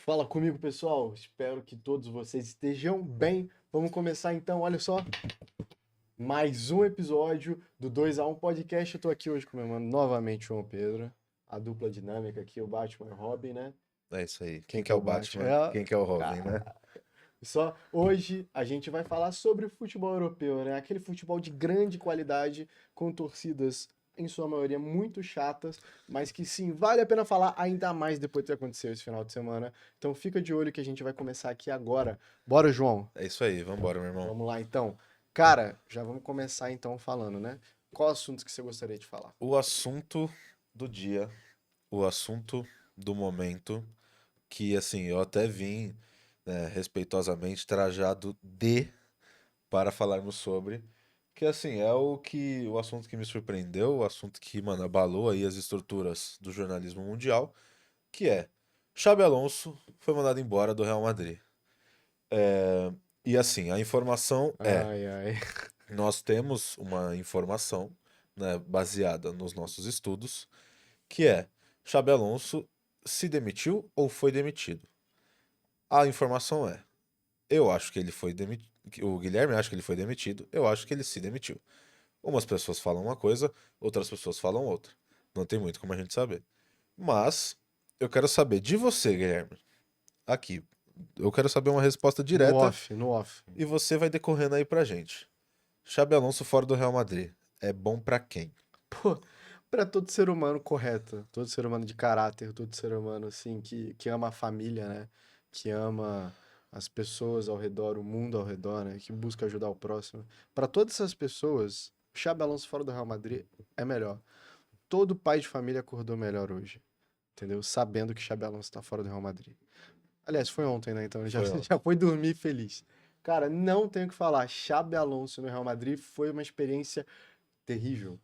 Fala comigo, pessoal. Espero que todos vocês estejam bem. Vamos começar então, olha só, mais um episódio do 2 a 1 Podcast. Eu tô aqui hoje com meu mano novamente, João Pedro. A dupla dinâmica aqui, o Batman e o Robin, né? É isso aí. Quem Quem que que é é o o Batman? Batman? Quem que é o Robin, né? Cara, só hoje a gente vai falar sobre o futebol europeu, né? Aquele futebol de grande qualidade, com torcidas, em sua maioria, muito chatas, mas que sim, vale a pena falar ainda mais depois do que aconteceu esse final de semana. Então fica de olho que a gente vai começar aqui agora. Bora, João? É isso aí, vambora, meu irmão. Vamos lá então. Cara, já vamos começar então falando, né? Qual assunto que você gostaria de falar? O assunto do dia, o assunto do momento, que assim, eu até vim, né, respeitosamente trajado para falarmos sobre, que assim, é o assunto que me surpreendeu, o assunto que, mano, abalou aí as estruturas do jornalismo mundial, que é Xabi Alonso foi mandado embora do Real Madrid. E assim, a informação é Ai, ai. nós temos uma informação, né, baseada nos nossos estudos, que é Xabi Alonso se demitiu ou foi demitido. A informação é, eu acho que ele foi demitido, o Guilherme acha que ele foi demitido, eu acho que ele se demitiu. Umas pessoas falam uma coisa, outras pessoas falam outra. Não tem muito como a gente saber. Mas eu quero saber de você, Guilherme, aqui. Eu quero saber uma resposta No direta off, no off. e você vai decorrendo aí pra gente. Xabi Alonso fora do Real Madrid. É bom pra quem? Pô, pra todo ser humano correto, todo ser humano de caráter, todo ser humano assim que ama a família, né? Que ama as pessoas ao redor, o mundo ao redor, né? Que busca ajudar o próximo. Pra todas essas pessoas, o Xabi Alonso fora do Real Madrid é melhor. Todo pai de família acordou melhor hoje, entendeu? Sabendo que Xabi Alonso tá fora do Real Madrid. Aliás, foi ontem, né? Então ele já, Foi ontem. já foi dormir feliz. Cara, não tenho o que falar. Xabi Alonso no Real Madrid foi uma experiência terrível.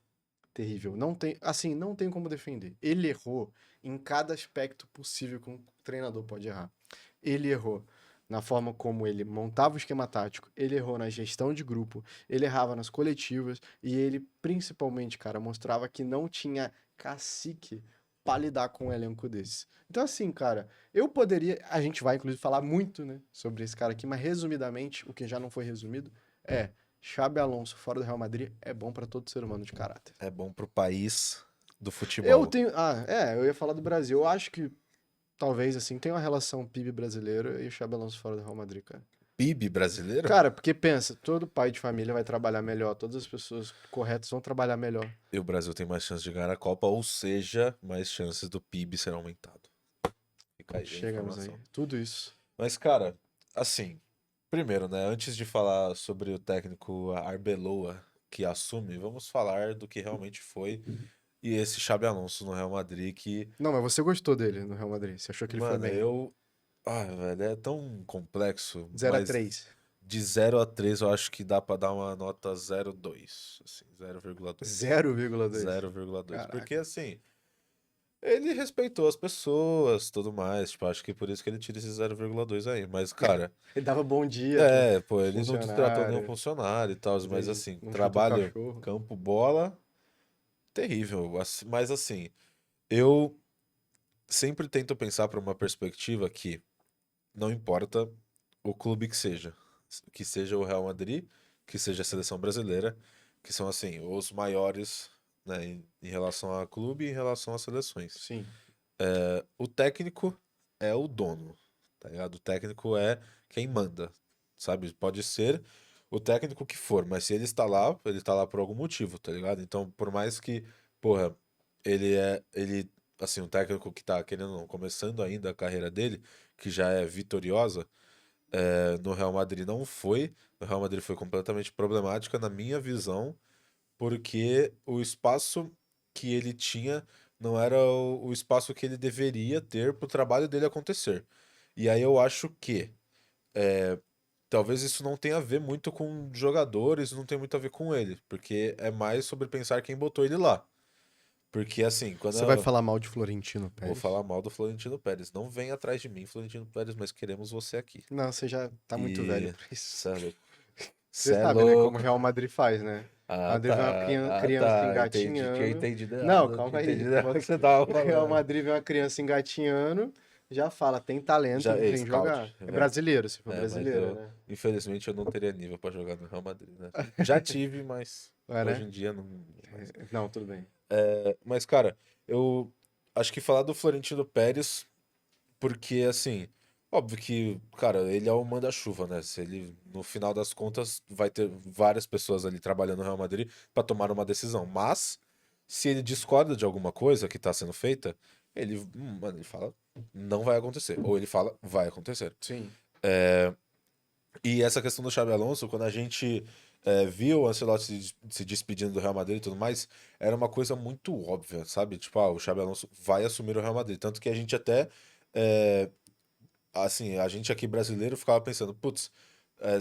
Terrível. Não tem, assim, não tem como defender. Ele errou em cada aspecto possível que um treinador pode errar. Ele errou na forma como ele montava o esquema tático, ele errou na gestão de grupo, ele errava nas coletivas e ele, principalmente, cara, mostrava que não tinha cacique pra lidar com um elenco desse. Então, assim, cara, eu poderia. A gente vai, inclusive, falar muito, né, sobre esse cara aqui, mas resumidamente, o que já não foi resumido é. Xabi Alonso fora do Real Madrid é bom pra todo ser humano de caráter. É bom pro país do Eu futebol. tenho. Eu ia falar do Brasil. Eu acho que talvez, assim, tem uma relação PIB brasileiro e o Xabi Alonso fora do Real Madrid, cara. PIB brasileiro? Cara, porque pensa, todo pai de família vai trabalhar melhor, todas as pessoas corretas vão trabalhar melhor. E o Brasil tem mais chance de ganhar a Copa, ou seja, mais chances do PIB ser aumentado. Fica aí a Chegamos aí. informação. Tudo isso. Mas, cara, assim, primeiro, né, antes de falar sobre o técnico Arbeloa que assume, vamos falar do que realmente foi e esse Xabi Alonso no Real Madrid que, Não, mas você gostou dele no Real Madrid. Você achou que ele foi mano, bem? eu. Ah, velho, é tão complexo, 0 a mas 3. de 0 a 3 eu acho que dá pra dar uma nota 0,2, assim, 0,2. 0,2. 0,2. Porque Caraca. assim, ele respeitou as pessoas, tudo mais, tipo, acho que por isso que ele tira esse 0,2 aí. Mas, cara, Ele dava bom dia pro pô, ele não destratou nenhum funcionário, funcionário e tal, mas ele assim, não chutou trabalho, cachorro. campo, bola, terrível. Mas assim, eu sempre tento pensar para uma perspectiva que não importa o clube que seja o Real Madrid, que seja a seleção brasileira, que são assim, os maiores, né, em relação a clube e em relação às seleções. Sim. O técnico é o dono, tá ligado? O técnico é quem manda, sabe? Pode ser o técnico que for, mas se ele está lá por algum motivo, tá ligado? Então, por mais que, porra, assim, um técnico que tá querendo, ou não, começando ainda a carreira dele, que já é vitoriosa, no Real Madrid não foi. No Real Madrid foi completamente problemática, na minha visão, porque o espaço que ele tinha não era o espaço que ele deveria ter para o trabalho dele acontecer. E aí eu acho que talvez isso não tenha a ver muito com jogadores, não tem muito a ver com ele, porque é mais sobre pensar quem botou ele lá. Porque assim, quando Você vai eu falar mal de Florentino vou Pérez? falar mal do Florentino Pérez, não vem atrás de mim, Florentino Pérez, mas queremos você aqui. Não, você já tá muito velho E pra isso. cê é louco. Você Cê é sabe, né, como o louco. Real Madrid faz, né? O Ah, Madrid vê uma tá. Ah, criança tá. Entendi. Tinha engatinhando. entendido Não, errado. Tinha calma aí. entendido errado o que você tava O Real falando. Madrid vê uma criança engatinhando, já fala, tem talento, Já é vem jogar. scout. É brasileiro, se for Mas brasileiro, eu, né? infelizmente, eu não teria nível pra jogar no Real Madrid, né? Já tive, mas É, hoje né? em dia não mais. Não, tudo bem. Mas, cara, eu acho que falar do Florentino Pérez, porque, assim, óbvio que, cara, ele é o manda-chuva, né? Se ele, no final das contas, vai ter várias pessoas ali trabalhando no Real Madrid pra tomar uma decisão. Mas, se ele discorda de alguma coisa que tá sendo feita, mano, ele fala, não vai acontecer. Ou ele fala, vai acontecer. Sim. E essa questão do Xabi Alonso, quando a gente viu o Ancelotti se despedindo do Real Madrid e tudo mais, era uma coisa muito óbvia, sabe? Tipo, o Xabi Alonso vai assumir o Real Madrid. Tanto que a gente até, é, assim, a gente aqui brasileiro ficava pensando, putz,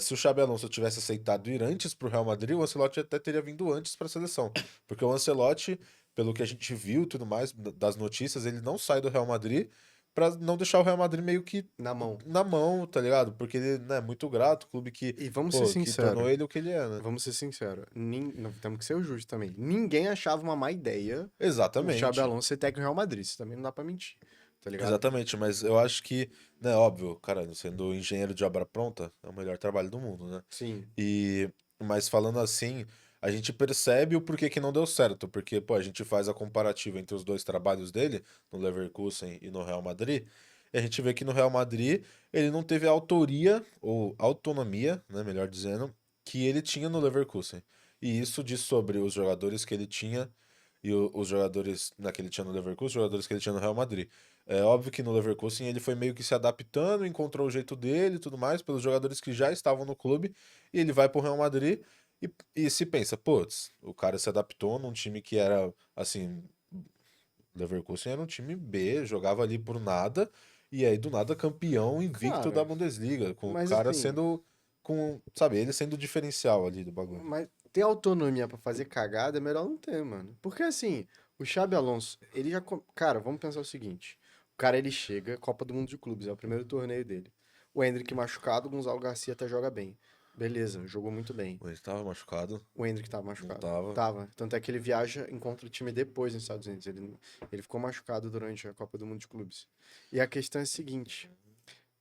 se o Xabi Alonso tivesse aceitado ir antes pro Real Madrid, o Ancelotti até teria vindo antes para a seleção. Porque o Ancelotti, pelo que a gente viu e tudo mais, das notícias, ele não sai do Real Madrid pra não deixar o Real Madrid meio que Na mão. na mão, tá ligado? Porque ele, né, é muito grato, o clube que, E vamos ser pô, que tornou sinceros. ele o que ele é, né? Vamos ser sinceros. Não, temos que ser justo também. Ninguém achava uma má ideia o Xabi Exatamente. Alonso ser técnico do Real Madrid. Isso também não dá pra mentir. Tá ligado? Exatamente, mas eu acho que, né, óbvio, cara, sendo engenheiro de obra pronta, é o melhor trabalho do mundo, né? Sim. E, mas falando assim, a gente percebe o porquê que não deu certo, porque, pô, a gente faz a comparativa entre os dois trabalhos dele, no Leverkusen e no Real Madrid, e a gente vê que no Real Madrid ele não teve a autoria, ou autonomia, né, melhor dizendo, que ele tinha no Leverkusen. E isso diz sobre os jogadores que ele tinha e os jogadores que ele tinha no Leverkusen, os jogadores que ele tinha no Real Madrid. É óbvio que no Leverkusen ele foi meio que se adaptando, encontrou o jeito dele e tudo mais, pelos jogadores que já estavam no clube, e ele vai pro Real Madrid e se pensa, putz, o cara se adaptou num time que era, assim, Leverkusen era um time B, jogava ali por nada, e aí do nada campeão invicto da Cara, Bundesliga, com o mas cara assim, sendo, sabe, ele sendo o diferencial ali do bagulho. mas ter autonomia pra fazer cagada é melhor não ter, mano. Porque assim, o Xabi Alonso, ele já. Cara, vamos pensar o seguinte: o cara ele chega, Copa do Mundo de Clubes, é o primeiro torneio dele. O Endrick machucado, o Gonzalo Garcia até joga bem. Beleza, jogou muito bem. Ele estava machucado, O Endrick tava não machucado. tava. Tava. Tanto é que ele viaja, encontra o time depois nos Estados Unidos. Ele ficou machucado durante a Copa do Mundo de Clubes. E a questão é a seguinte: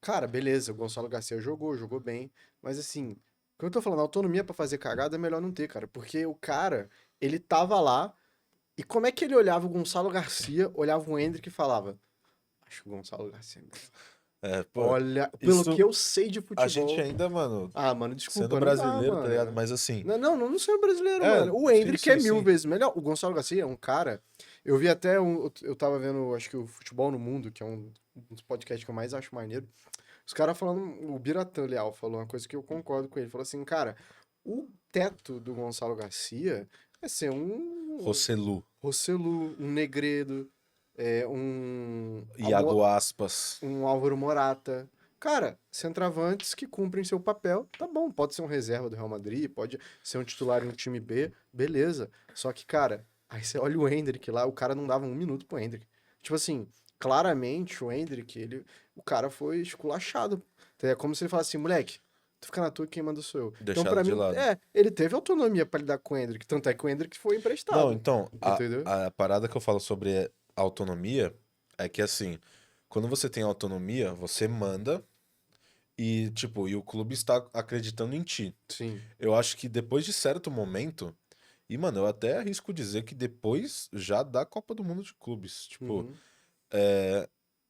cara, beleza, o Gonçalo Garcia jogou bem, mas assim, o que eu tô falando, autonomia pra fazer cagada é melhor não ter, cara, porque o cara, ele tava lá, e como é que ele olhava o Gonçalo Garcia, olhava o Endrick e falava, acho que o Gonçalo Garcia é melhor. Pô, Olha, pelo que isso eu sei de a gente futebol. ainda, mano, Ah, mano, sendo desculpa, não dá, brasileiro, tá ligado? mano. Mas assim, Não sou brasileiro, é, mano. O sim, Endrick é sim, mil sim. vezes melhor. O Gonçalo Garcia é um cara. Eu vi até eu tava vendo, acho que o Futebol no Mundo, que é um dos podcasts que eu mais acho maneiro. Os caras falando, o Biratan Leal falou uma coisa que eu concordo com ele. Falou assim, cara, o teto do Gonçalo Garcia é ser um Rossellu, Rossellu, um Negredo, um, Iago Aspas. um Álvaro Morata. Cara, centroavantes que cumprem seu papel, tá bom. Pode ser um reserva do Real Madrid, pode ser um titular em um time B, beleza. Só que, cara, aí você olha o Endrick lá, o cara não dava um minuto pro Endrick. Tipo assim, claramente o Endrick, o cara foi esculachado. É como se ele falasse assim, moleque, tu fica na tua, quem manda sou eu. Então, Deixado pra de mim, lado. ele teve autonomia pra lidar com o Endrick. Tanto é que o Endrick foi Não, emprestado. então, Entendeu? a parada que eu falo sobre autonomia é que, assim, quando você tem autonomia, você manda e, tipo, e o clube está acreditando em ti. Sim. Eu acho que depois de certo momento, e, mano, eu até arrisco dizer que depois já da Copa do Mundo de Clubes, tipo, Uhum.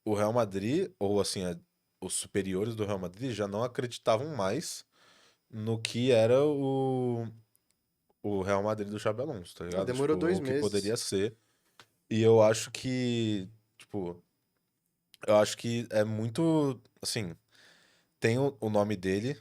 o Real Madrid, ou assim, os superiores do Real Madrid já não acreditavam mais no que era o Real Madrid do Xabi Alonso, tá Ah, ligado? demorou Tipo, dois o que meses. poderia ser. E eu acho que, tipo, eu acho que é muito, assim, tem o nome dele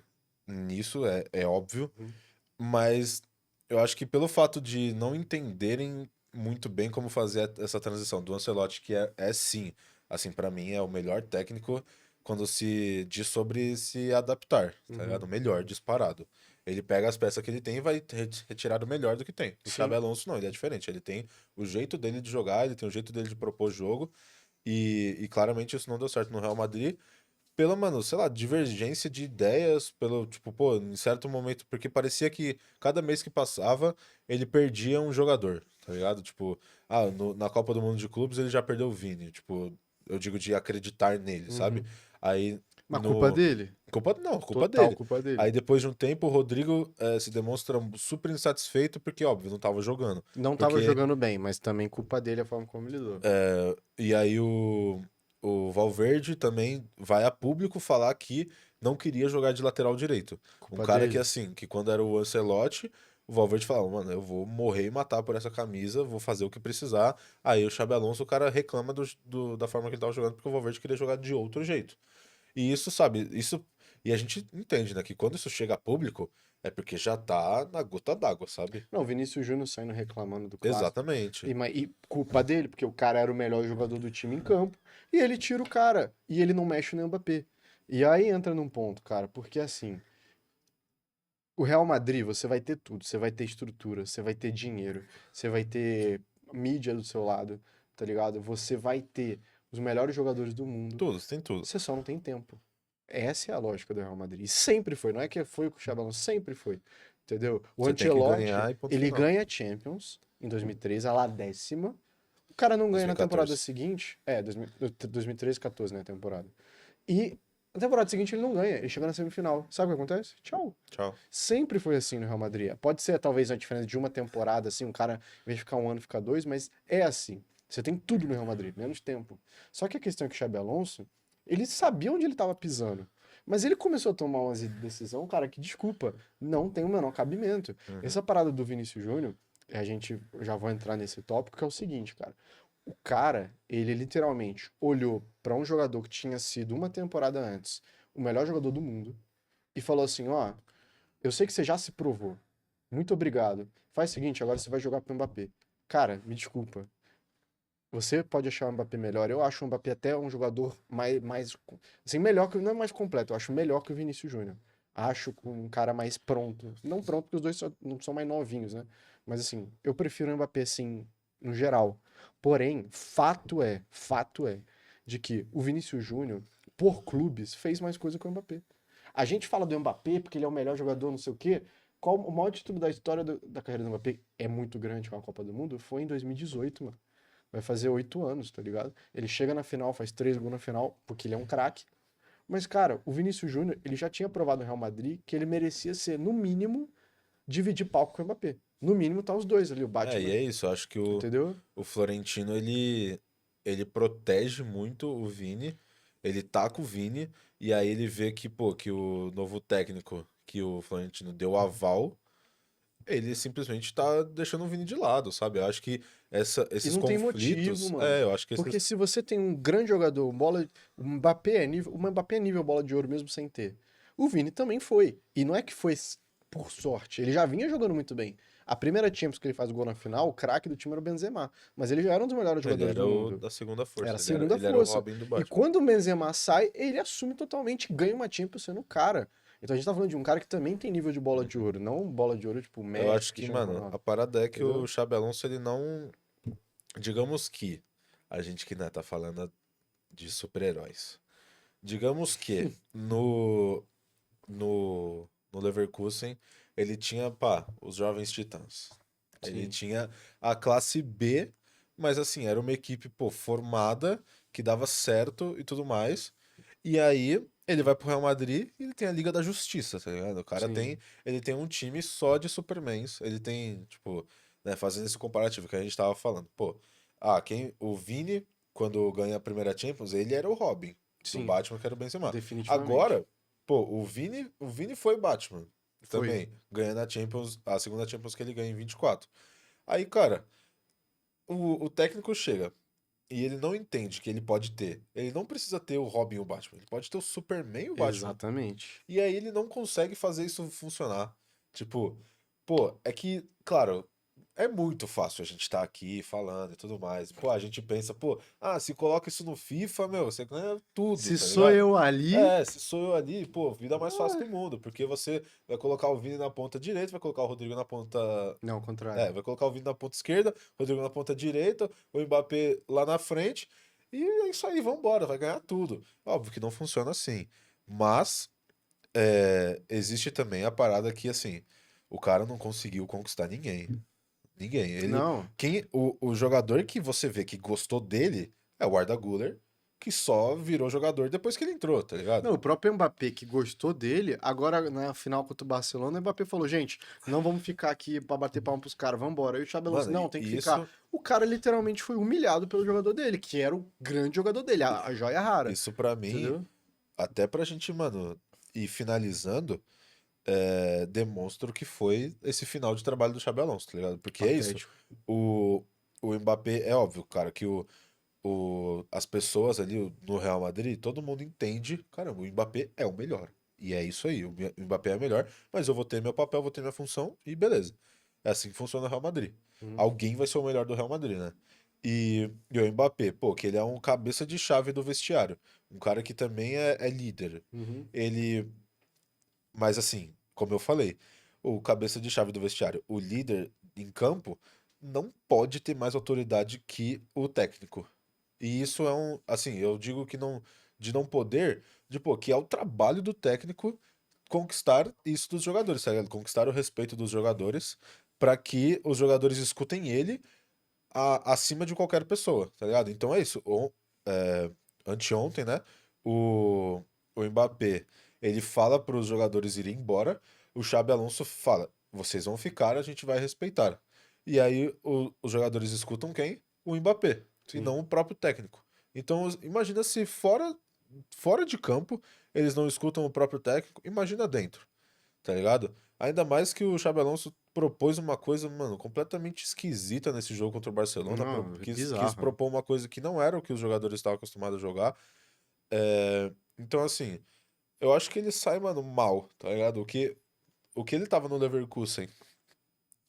nisso, é óbvio, Uhum. mas eu acho que pelo fato de não entenderem muito bem como fazer essa transição do Ancelotti, que é sim, assim, pra mim é o melhor técnico quando se diz sobre se adaptar, tá ligado? Uhum. O melhor, disparado. Ele pega as peças que ele tem e vai retirar o melhor do que tem. O Xabi Sim. Alonso não, ele é diferente. Ele tem o jeito dele de jogar, ele tem o jeito dele de propor jogo, e claramente isso não deu certo no Real Madrid pela, mano, sei lá, divergência de ideias, pelo, tipo, pô, em certo momento, porque parecia que cada mês que passava, ele perdia um jogador, tá ligado? Tipo, na Copa do Mundo de Clubes ele já perdeu o Vini, tipo, eu digo de acreditar nele, sabe? Uhum. Aí Mas culpa no. dele. Culpa, não, culpa Total dele. culpa dele. Aí depois de um tempo o Rodrigo se demonstra super insatisfeito porque, óbvio, não tava jogando. Não tava Porque. jogando bem, mas também culpa dele a forma como ele lidou. E aí o Valverde também vai a público falar que não queria jogar de lateral direito. Um Culpa cara que, dele. assim, que quando era o Ancelotti, o Valverde falava, mano, eu vou morrer e matar por essa camisa, vou fazer o que precisar. Aí o Xabi Alonso, o cara reclama da forma que ele tava jogando, porque o Valverde queria jogar de outro jeito. E isso, sabe, isso. E a gente entende, né, que quando isso chega a público, é porque já tá na gota d'água, sabe? Não, o Vinícius Júnior saindo reclamando do clássico. Exatamente. E culpa dele, porque o cara era o melhor jogador do time em campo. E ele tira o cara. E ele não mexe no Mbappé. E aí entra num ponto, cara, porque assim, o Real Madrid, você vai ter tudo. Você vai ter estrutura, você vai ter dinheiro, você vai ter mídia do seu lado, tá ligado? Você vai ter os melhores jogadores do mundo. Tudo, tem tudo. Você só não tem tempo. Essa é a lógica do Real Madrid. E sempre foi, não é que foi com o Xabi Alonso, sempre foi. Entendeu? O Você tem que Ancelotti, ganhar e ponto ele final. ganha Champions em 2013, a lá 10ª. O cara não ganha na temporada 2014. seguinte. 2013, 14, né, a temporada. E na temporada seguinte ele não ganha, ele chega na semifinal. Sabe o que acontece? Tchau. Tchau. Sempre foi assim no Real Madrid. Pode ser talvez a diferença de uma temporada, assim, um cara, em vez de ficar um ano, fica dois, mas é assim. Você tem tudo no Real Madrid, menos tempo. Só que a questão é que o Xabi Alonso, ele sabia onde ele estava pisando. Mas ele começou a tomar uma decisão, cara, que, desculpa, não tem o menor cabimento. Uhum. Essa parada do Vinícius Júnior, a gente já vai entrar nesse tópico, que é o seguinte, cara. O cara, ele literalmente olhou para um jogador que tinha sido uma temporada antes o melhor jogador do mundo e falou assim: ó, eu sei que você já se provou. Muito obrigado. Faz o seguinte, agora você vai jogar pro Mbappé. Cara, me desculpa. Você pode achar o Mbappé melhor. Eu acho o Mbappé até um jogador mais assim, melhor que, não é mais completo, eu acho melhor que o Vinícius Júnior. Acho um cara mais pronto. Não pronto, porque os dois não são mais novinhos, né? Mas assim, eu prefiro o Mbappé, assim, no geral. Porém, fato é, de que o Vinícius Júnior, por clubes, fez mais coisa que o Mbappé. A gente fala do Mbappé porque ele é o melhor jogador, não sei o quê. Qual o maior título da história da carreira do Mbappé é muito grande com a Copa do Mundo? Foi em 2018, mano. Vai fazer 8 anos, tá ligado? Ele chega na final, faz 3 gols na final, porque ele é um craque. Mas, cara, o Vinícius Júnior, ele já tinha provado no Real Madrid que ele merecia ser, no mínimo, dividir palco com o Mbappé. No mínimo, tá os dois ali, o E Batman, é isso. Eu acho que entendeu? o Florentino, ele protege muito o Vini, ele taca o Vini, e aí ele vê que, pô, que o novo técnico que o Florentino deu aval, ele simplesmente tá deixando o Vini de lado, sabe? Eu acho que E esses não tem motivo, conflitos, mano. eu acho que Porque esses. se você tem um grande jogador, o Mbappé é nível bola de ouro mesmo sem ter. O Vini também foi. E não é que foi por sorte, ele já vinha jogando muito bem. A primeira Champions que ele faz o gol na final, o craque do time era o Benzema, mas ele já era um dos melhores Ele jogadores era do o mundo. da segunda Era a força, segunda ele era o força. Robin do E Batman. quando o Benzema sai, ele assume totalmente, ganha uma Champions sendo o cara. Então a gente tá falando de um cara que também tem nível de bola de Uhum. ouro, não bola de ouro tipo Eu Messi, acho que, Cristiano mano, a Ronaldo, parada é que o entendeu? Xabi Alonso, ele não. Digamos que a gente que né, tá falando de super-heróis. Digamos que no Leverkusen ele tinha, pá, os Jovens Titãs. Ele Sim. tinha a classe B, mas assim, era uma equipe, pô, formada, que dava certo e tudo mais. E aí ele vai pro Real Madrid e ele tem a Liga da Justiça, tá ligado? O cara Sim. tem, ele tem um time só de Supermans. Ele tem, tipo, né, fazendo esse comparativo que a gente tava falando. Pô, o Vini, quando ganha a primeira Champions, ele era o Robin do Sim, Batman, que era o Benzema. definitivamente. Agora, pô, o Vini foi Batman Foi. também, ganhando a segunda Champions que ele ganha em 24. Aí, cara, o técnico chega e ele não entende que ele pode ter. Ele não precisa ter o Robin e o Batman, ele pode ter o Superman e o Batman. Exatamente. E aí ele não consegue fazer isso funcionar. Tipo, pô, é que, claro, é muito fácil a gente estar aqui falando e tudo mais. Pô, a gente pensa, pô, se coloca isso no FIFA, meu, você ganha tudo, Se tá sou ligado? eu ali. É, se sou eu ali, pô, vida mais fácil Ah, do mundo, porque você vai colocar o Vini na ponta direita, vai colocar o Rodrigo na ponta. não, ao contrário. Vai colocar o Vini na ponta esquerda, o Rodrigo na ponta direita, o Mbappé lá na frente, e é isso aí, vambora, vai ganhar tudo. Óbvio que não funciona assim. Mas existe também a parada que, assim, o cara não conseguiu conquistar ninguém. Ninguém. Não, O jogador que você vê que gostou dele é o Arda Güler, que só virou jogador depois que ele entrou, tá ligado? Não, o próprio Mbappé que gostou dele, agora na final contra o Barcelona, o Mbappé falou, gente, não vamos ficar aqui pra bater palma pros caras, vambora. Aí o Xabi Alonso, Mano, não, tem que e ficar. isso, O cara literalmente foi humilhado pelo jogador dele, que era o grande jogador dele, a joia rara, isso pra mim, entendeu? até pra gente, mano, ir finalizando, demonstra o que foi esse final de trabalho do Xabi Alonso, tá ligado? Porque é isso. Patético. O, o Mbappé, é óbvio, cara, que as pessoas ali no Real Madrid, todo mundo entende, caramba, o Mbappé é o melhor. E é isso aí, o Mbappé é o melhor, mas eu vou ter meu papel, vou ter minha função e beleza. É assim que funciona o Real Madrid. Uhum, Alguém vai ser o melhor do Real Madrid, né? E o Mbappé, pô, que ele é um cabeça de chave do vestiário. Um cara que também é líder. uhum. Ele, mas assim, como eu falei, o cabeça de chave do vestiário, o líder em campo, não pode ter mais autoridade que o técnico. E isso é assim, eu digo que não, de não poder, de pô, que é o trabalho do técnico conquistar isso dos jogadores, tá ligado? Conquistar o respeito dos jogadores para que os jogadores escutem ele acima de qualquer pessoa, tá ligado? Então é isso. Anteontem, né? O, o Mbappé, ele fala para os jogadores irem embora, o Xabi Alonso fala, vocês vão ficar, a gente vai respeitar. E aí os jogadores escutam quem? O Mbappé, e Sim. não o próprio técnico. Então imagina se fora de campo eles não escutam o próprio técnico, imagina dentro, tá ligado? Ainda mais que o Xabi Alonso propôs uma coisa, mano, completamente esquisita nesse jogo contra o Barcelona. Não, é Quis bizarro. propor uma coisa que não era o que os jogadores estavam acostumados a jogar. Então, assim, eu acho que ele sai, mano, mal, tá ligado? O que ele tava no Leverkusen,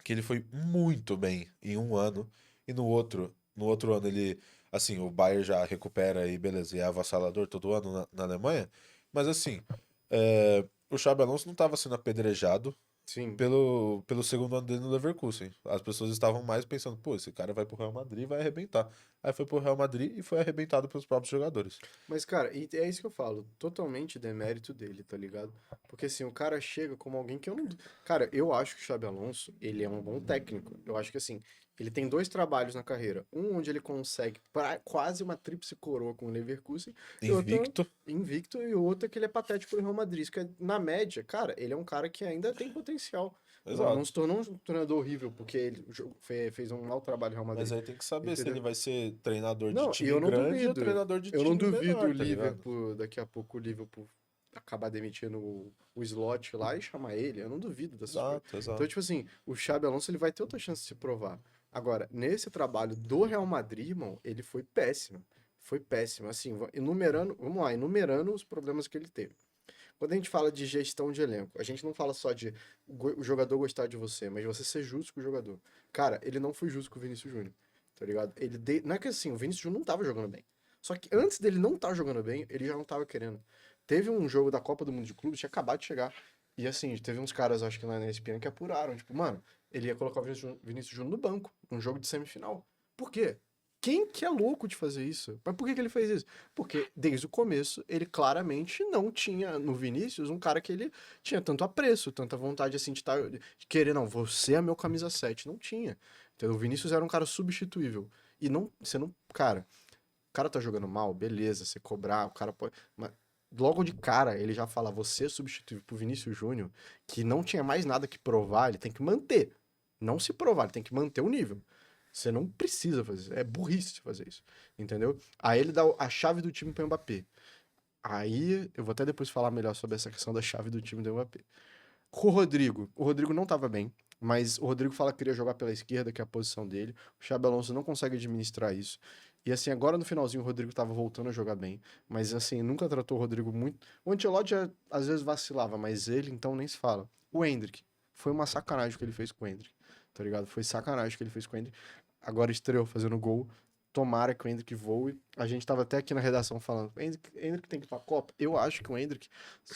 que ele foi muito bem em um ano, e no outro ano ele, assim, o Bayern já recupera e beleza, e é avassalador todo ano na Alemanha. Mas, assim, o Xabi Alonso não tava sendo apedrejado Sim. pelo segundo ano dele no Leverkusen. As pessoas estavam mais pensando, pô, esse cara vai pro Real Madrid e vai arrebentar. Aí foi pro Real Madrid e foi arrebentado pelos próprios jogadores. Mas, cara, e é isso que eu falo, totalmente demérito dele, tá ligado? Porque assim, o cara chega como alguém que eu não. Cara, eu acho que o Xabi Alonso, ele é um bom técnico. Eu acho que assim, ele tem dois trabalhos na carreira. Um onde ele consegue quase uma tríplice coroa com o Leverkusen, e outro Invicto. invicto, e o outro é que ele é patético no Real Madrid. Isso que é, na média, cara, ele é um cara que ainda tem potencial. Não Exato. se tornou um treinador horrível porque ele fez um mau trabalho no Real Mas Madrid. aí tem que saber se ele Entendeu? vai ser treinador de Não, e time eu não grande ou duvido. treinador de Eu não time duvido o menor, tá ligado? Liverpool, daqui a pouco o Liverpool acabar demitindo o slot lá e chamar ele. Eu não duvido dessas coisas. Exato, Então, exato. tipo assim, o Xabi Alonso ele vai ter outra chance de se provar. Agora, nesse trabalho do Real Madrid, irmão, ele foi péssimo. Foi péssimo. Assim, enumerando, vamos lá, enumerando os problemas que ele teve. Quando a gente fala de gestão de elenco, a gente não fala só de o jogador gostar de você, mas você ser justo com o jogador. Cara, ele não foi justo com o Vinícius Júnior, tá ligado? Não é que assim, o Vinícius Júnior não tava jogando bem. Só que antes dele não estar jogando bem, ele já não tava querendo. Teve um jogo da Copa do Mundo de Clubes, tinha acabado de chegar. E assim, teve uns caras, acho que lá na ESPN, que apuraram. Tipo, mano, ele ia colocar o Vinícius Júnior no banco, num jogo de semifinal. Por quê? Quem que é louco de fazer isso? Mas por que que ele fez isso? Porque desde o começo ele claramente não tinha no Vinícius um cara que ele tinha tanto apreço, tanta vontade assim de, de querer, não, você é meu camisa 7. Não tinha. Então o Vinícius era um cara substituível. E não, você não, cara, o cara tá jogando mal, beleza, você cobrar, o cara pode, mas logo de cara ele já fala, você é substituível pro Vinícius Júnior, que não tinha mais nada que provar, ele tem que manter. Não se provar, ele tem que manter o nível. Você não precisa fazer isso. É burrice fazer isso. Entendeu? Aí ele dá a chave do time pro Mbappé. Aí eu vou até depois falar melhor sobre essa questão da chave do time do Mbappé. Com o Rodrigo não tava bem, mas o Rodrigo fala que queria jogar pela esquerda, que é a posição dele. O Xabi Alonso não consegue administrar isso. E assim, agora no finalzinho o Rodrigo tava voltando a jogar bem, mas assim, nunca tratou o Rodrigo muito. O Ancelotti já, às vezes vacilava, mas ele então nem se fala. O Endrick, foi uma sacanagem o que ele fez com o Endrick, tá ligado? Foi sacanagem o que ele fez com o Endrick. Agora estreou fazendo gol. Tomara que o Endrick voe. A gente tava até aqui na redação falando, Endrick tem que ir pra Copa. Eu acho que o Endrick,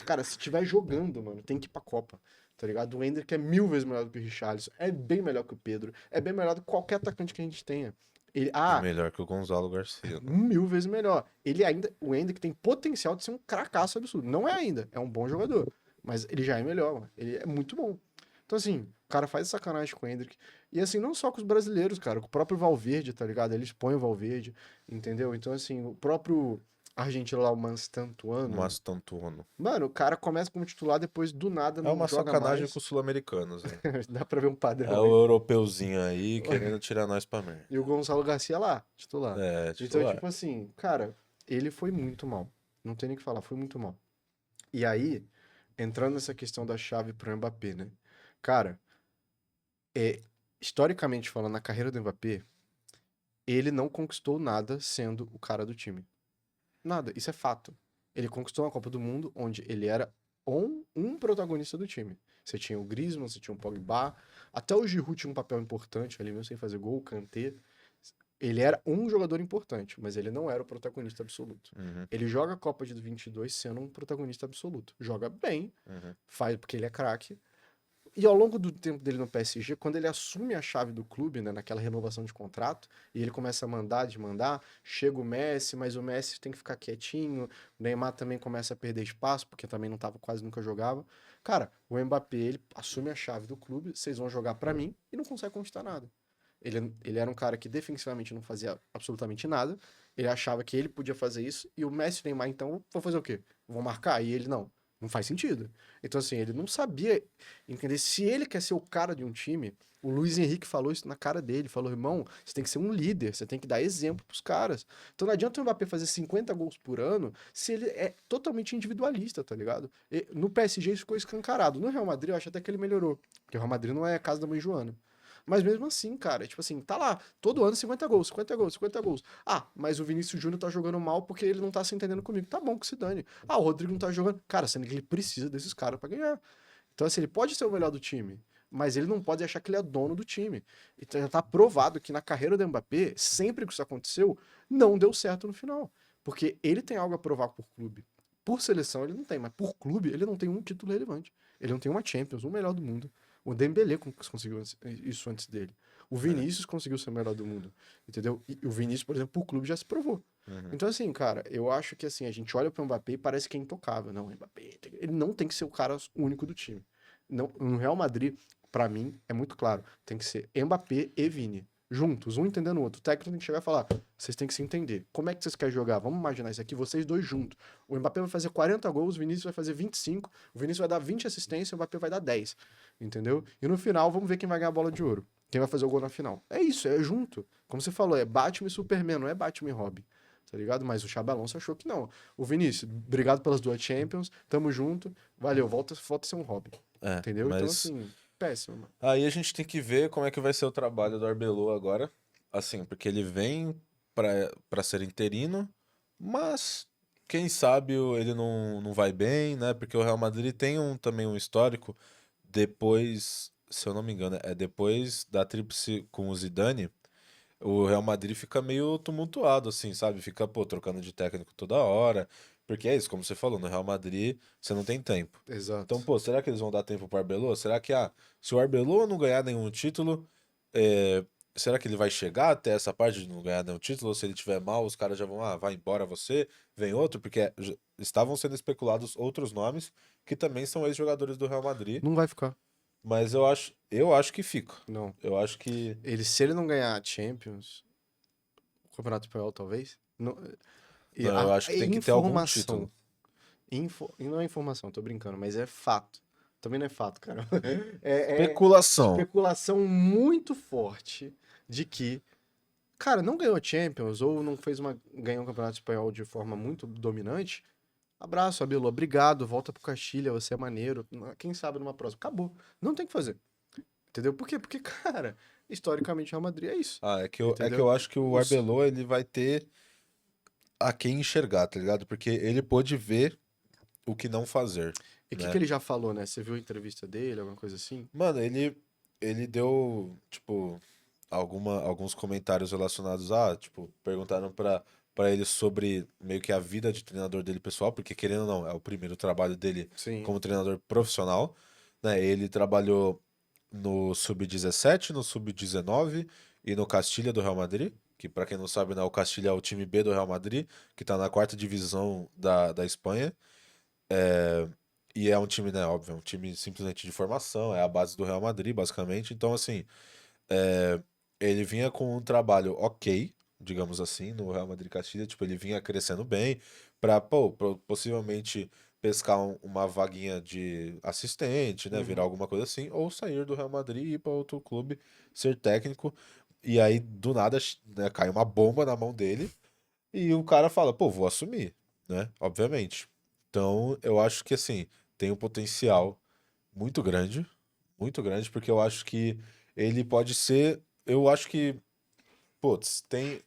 cara, se estiver jogando, mano, tem que ir pra Copa. Tá ligado? O Endrick é 1000 vezes melhor do que o Richarlison. É bem melhor que o Pedro. É bem melhor do que qualquer atacante que a gente tenha. Ele, E melhor que o Gonzalo Garcia, né? 1000 vezes melhor. Ele ainda, o Endrick tem potencial de ser um cracaço absurdo. Não é ainda, é um bom jogador. Mas ele já é melhor, mano. Ele é muito bom. Então, assim, o cara faz sacanagem com o Endrick. E, assim, não só com os brasileiros, cara. Com o próprio Valverde, tá ligado? Ele expõe o Valverde, entendeu? Então, assim, o próprio argentino lá, o Mastantuano. Mas tanto ano. Mano, o cara começa como titular, depois do nada É não uma joga sacanagem com mais. os sul-americanos, né? Dá pra ver um É padrão o aí. europeuzinho aí querendo tirar nós pra merda. E o Gonçalo Garcia lá, titular. É, Então, titular. tipo assim, cara, ele foi muito mal. Não tem nem o que falar, foi muito mal. E aí, entrando nessa questão da chave pro Mbappé, né? Cara, é, historicamente falando, na carreira do Mbappé, ele não conquistou nada sendo o cara do time. Nada, isso é fato. Ele conquistou uma Copa do Mundo onde ele era um protagonista do time. Você tinha o Griezmann, você tinha o Pogba, até o Giroud tinha um papel importante ali mesmo sem fazer gol, o Kanté. Ele era um jogador importante, mas ele não era o protagonista absoluto. Uhum, Ele joga a Copa de 22 sendo um protagonista absoluto. Joga bem, uhum. faz porque ele é craque. E ao longo do tempo dele no PSG, quando ele assume a chave do clube, né, naquela renovação de contrato, e ele começa a mandar, desmandar, chega o Messi, mas o Messi tem que ficar quietinho, o Neymar também começa a perder espaço, porque também não tava, quase nunca jogava. Cara, o Mbappé, ele assume a chave do clube, vocês vão jogar pra mim, e não consegue conquistar nada. Ele era um cara que defensivamente não fazia absolutamente nada, ele achava que ele podia fazer isso, e o Messi e o Neymar, então, vão fazer o quê? Vão marcar? E ele não. Não faz sentido. Então, assim, ele não sabia entender. Se ele quer ser o cara de um time, o Luiz Henrique falou isso na cara dele. Falou, irmão, você tem que ser um líder, você tem que dar exemplo pros caras. Então não adianta o Mbappé fazer 50 gols por ano se ele é totalmente individualista, tá ligado? E no PSG isso ficou escancarado. No Real Madrid eu acho até que ele melhorou. Porque o Real Madrid não é a casa da mãe Joana. Mas mesmo assim, cara, tipo assim, tá lá, todo ano 50 gols, 50 gols, 50 gols. Ah, mas o Vinícius Júnior tá jogando mal porque ele não tá se entendendo comigo. Tá bom que se dane. Ah, o Rodrigo não tá jogando. Cara, sendo que ele precisa desses caras pra ganhar. Então, assim, ele pode ser o melhor do time, mas ele não pode achar que ele é dono do time. Então, já tá provado que na carreira do Mbappé, sempre que isso aconteceu, não deu certo no final. Porque ele tem algo a provar por clube. Por seleção ele não tem, mas por clube ele não tem um título relevante. Ele não tem uma Champions, o melhor do mundo. O Dembélé conseguiu isso antes dele. O É, Vinícius conseguiu ser o melhor do mundo, entendeu? E o Vinícius, por exemplo, por clube já se provou. uhum. Então, assim, cara, eu acho que assim, a gente olha pro Mbappé e parece que é intocável. Não, o Mbappé, ele não tem que ser o cara único do time. Não, no Real Madrid, pra mim, é muito claro. Tem que ser Mbappé e Vini. Juntos, um entendendo o outro. O técnico tem que chegar e falar: vocês têm que se entender. Como é que vocês querem jogar? Vamos imaginar isso aqui, vocês dois juntos. O Mbappé vai fazer 40 gols, o Vinícius vai fazer 25, o Vinícius vai dar 20 assistências, o Mbappé vai dar 10. Entendeu? E no final, vamos ver quem vai ganhar a bola de ouro. Quem vai fazer o gol na final. É isso, é junto. Como você falou, é Batman e Superman, não é Batman e Robin. Tá ligado? Mas o Xabi Alonso achou que não. O Vinícius, obrigado pelas duas Champions, tamo junto, valeu, volta a ser um Robin. É, Entendeu? Então, mas assim, péssimo, mano. aí a gente tem que ver como é que vai ser o trabalho do Arbeloa agora. Assim, porque ele vem pra ser interino, mas quem sabe ele não vai bem, né? Porque o Real Madrid tem também um histórico depois, se eu não me engano, é depois da tríplice com o Zidane, o Real Madrid fica meio tumultuado, assim, sabe? Fica, pô, trocando de técnico toda hora. Porque é isso, como você falou, no Real Madrid você não tem tempo. Então, Exato. pô, será que eles vão dar tempo pro Arbeloa? Será que, se o Arbeloa não ganhar nenhum título, é, será que ele vai chegar até essa parte de não ganhar nenhum título? Ou se ele tiver mal, os caras já vão, vai embora você, vem outro? Porque estavam sendo especulados outros nomes que também são ex-jogadores do Real Madrid, Não vai ficar. mas eu acho que fica. Não. Eu acho que. Se ele não ganhar a Champions, o Campeonato Espanhol talvez, não, Não, eu acho que é tem que ter algum título. informação. Não é informação, tô brincando, mas é fato. Também não é fato, cara. É Especulação. especulação muito forte de que, cara, não ganhou Champions ou não fez ganhou um campeonato espanhol de forma muito dominante. Abraço, Abelô. Obrigado. Volta pro Castilha. Você é maneiro. Quem sabe numa próxima. Acabou. Não tem o que fazer. Entendeu? Por quê? Porque, cara, historicamente o Real Madrid é isso. É que Entendeu? eu acho que o Arbeloa ele vai ter a quem enxergar, tá ligado? Porque ele pôde ver o que não fazer, E o que né? ele já falou, né? Você viu a entrevista dele, alguma coisa assim? Mano, ele deu, tipo, alguns comentários relacionados tipo, perguntaram pra ele sobre meio que a vida de treinador dele pessoal, porque querendo ou não, é o primeiro trabalho dele Sim. como treinador profissional, né? Ele trabalhou no Sub-17, no Sub-19 e no Castilha do Real Madrid, que pra quem não sabe, né, o Castilha é o time B do Real Madrid, que tá na quarta divisão da Espanha. E é um time, né, óbvio, é um time simplesmente de formação, é a base do Real Madrid, basicamente. Então, assim, é, ele vinha com um trabalho ok, digamos assim, no Real Madrid Castilha. Tipo, ele vinha crescendo bem pra, pô, possivelmente pescar uma vaguinha de assistente, né? Virar Uhum. alguma coisa assim, ou sair do Real Madrid e ir pra outro clube, ser técnico. E aí, do nada, né, cai uma bomba na mão dele e o cara fala, pô, vou assumir, né? Obviamente. Então, eu acho que, assim, tem um potencial muito grande, porque eu acho que ele pode ser. Eu acho que, putz, tem.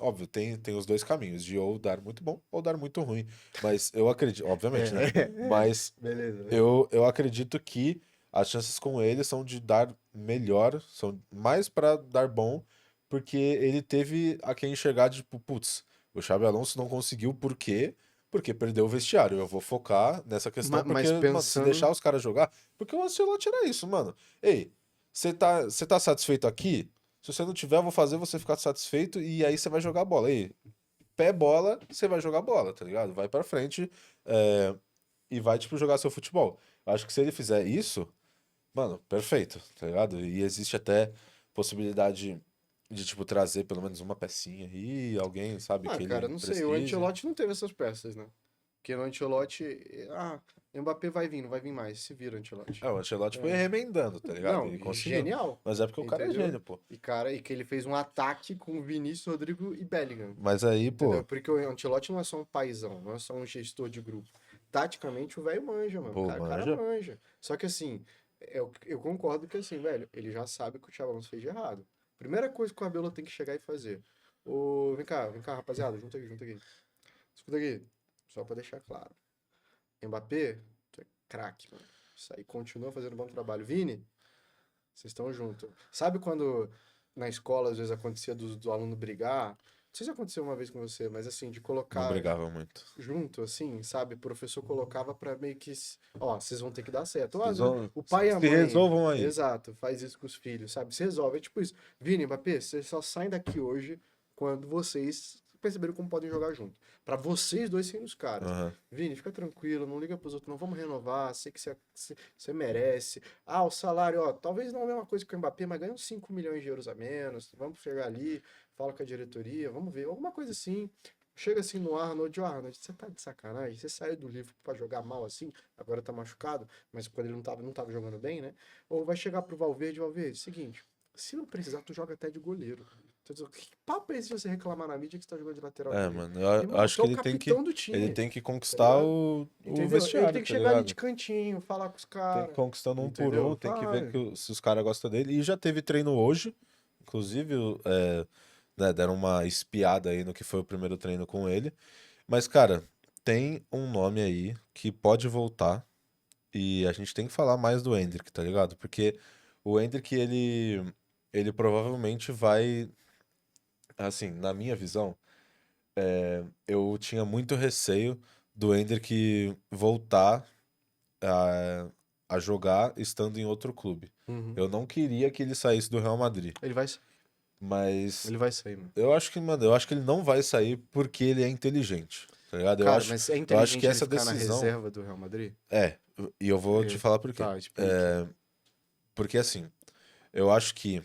Óbvio, tem os dois caminhos, de ou dar muito bom ou dar muito ruim. Mas eu acredito, obviamente, né? Mas Beleza, beleza. eu acredito que as chances com ele são de dar melhor, são mais pra dar bom, porque ele teve a quem enxergar, tipo, putz, o Xabi Alonso não conseguiu, por quê? Porque perdeu o vestiário. Eu vou focar nessa questão, Mas porque, mano, se pensando. deixar os caras jogar. Porque o Ancelotti era isso, mano. Ei, você tá satisfeito aqui? Se você não tiver, eu vou fazer você ficar satisfeito e aí você vai jogar bola. Ei, pé bola, você vai jogar bola, tá ligado? Vai pra frente. E vai, tipo, jogar seu futebol. Eu acho que se ele fizer isso, mano, perfeito, tá ligado? E existe até possibilidade de, tipo, trazer pelo menos uma pecinha aí, alguém, sabe, Ah, que cara, ele não sei. O precise. Ancelotti não teve essas peças, né? Porque o Ancelotti. Ah, Mbappé vai vir, não vai vir mais. Se vira, Ancelotti. É, o Ancelotti foi É. remendando, tá ligado? Não, E e conseguiu. genial. Mas é porque o cara é Entendeu? gênio, pô. E, cara, e que ele fez um ataque com o Vinícius, Rodrigo e Bellingham. Mas aí, Entendeu? pô, Porque o Ancelotti não é só um paizão, não é só um gestor de grupo. Taticamente, o velho manja, mano. pô, O cara manja. manja. Só que assim, eu concordo que assim, velho, ele já sabe o que o Thiago Alonso fez de errado. Primeira coisa que o Abelô tem que chegar e fazer. Vem cá, rapaziada, junta aqui, junta aqui. Escuta aqui, só pra deixar claro. Mbappé, tu é craque, mano. Isso aí continua fazendo um bom trabalho. Vini, vocês estão juntos. Sabe quando na escola às vezes acontecia do aluno brigar? Não sei se aconteceu uma vez com você, mas assim, de Não colocar brigava muito. junto, assim, sabe? O professor colocava pra meio que, ó, vocês vão ter que dar certo. Ou, às Vocês vezes, vão... o pai e a Se mãe, resolvam aí. exato, faz isso com os filhos, sabe? Se resolve. É tipo isso. Vini, Mbappé, vocês só saem daqui hoje quando vocês perceberam como podem jogar junto. Pra vocês dois serem os caras. Aham. Vini, fica tranquilo, não liga pros outros, não vamos renovar, sei que você merece. Ah, o salário, ó, talvez não é a mesma coisa que o Mbappé, mas ganha uns 5 milhões de euros a menos. Vamos chegar ali, fala com a diretoria, vamos ver, alguma coisa assim. Chega assim no Arnold, Arnold, você tá de sacanagem? Você saiu do livro pra jogar mal assim, agora tá machucado, mas quando ele não tava jogando bem, né? Ou vai chegar pro Valverde, Valverde, seguinte, se não precisar, tu joga até de goleiro. Que papo é esse de você reclamar na mídia que você tá jogando de lateral É, direito? mano, eu Irmão, acho tu é que o capitão do ele time, tem que tá conquistar ligado? o Entendeu? Ele vestiário, tem que tá chegar ali de ligado? cantinho, falar com os Tem que ir caras, conquistando um por entendeu? um, tem que ver Vai. se os caras gostam dele. E já teve treino hoje, inclusive, né, deram uma espiada aí no que foi o primeiro treino com ele. Mas, cara, tem um nome aí que pode voltar e a gente tem que falar mais do Endrick, tá ligado? Porque o Endrick, ele provavelmente vai, assim, na minha visão, eu tinha muito receio do Endrick voltar a jogar estando em outro clube. Uhum. Eu não queria que ele saísse do Real Madrid, Ele vai, mas ele vai sair, mano. eu acho que, mano, eu acho que ele não vai sair porque ele é inteligente, tá ligado? Cara, mas é Eu acho que inteligente ele essa ficar na decisão reserva do Real Madrid? é, e eu vou te falar por quê. Tá, explique. Porque assim, eu acho que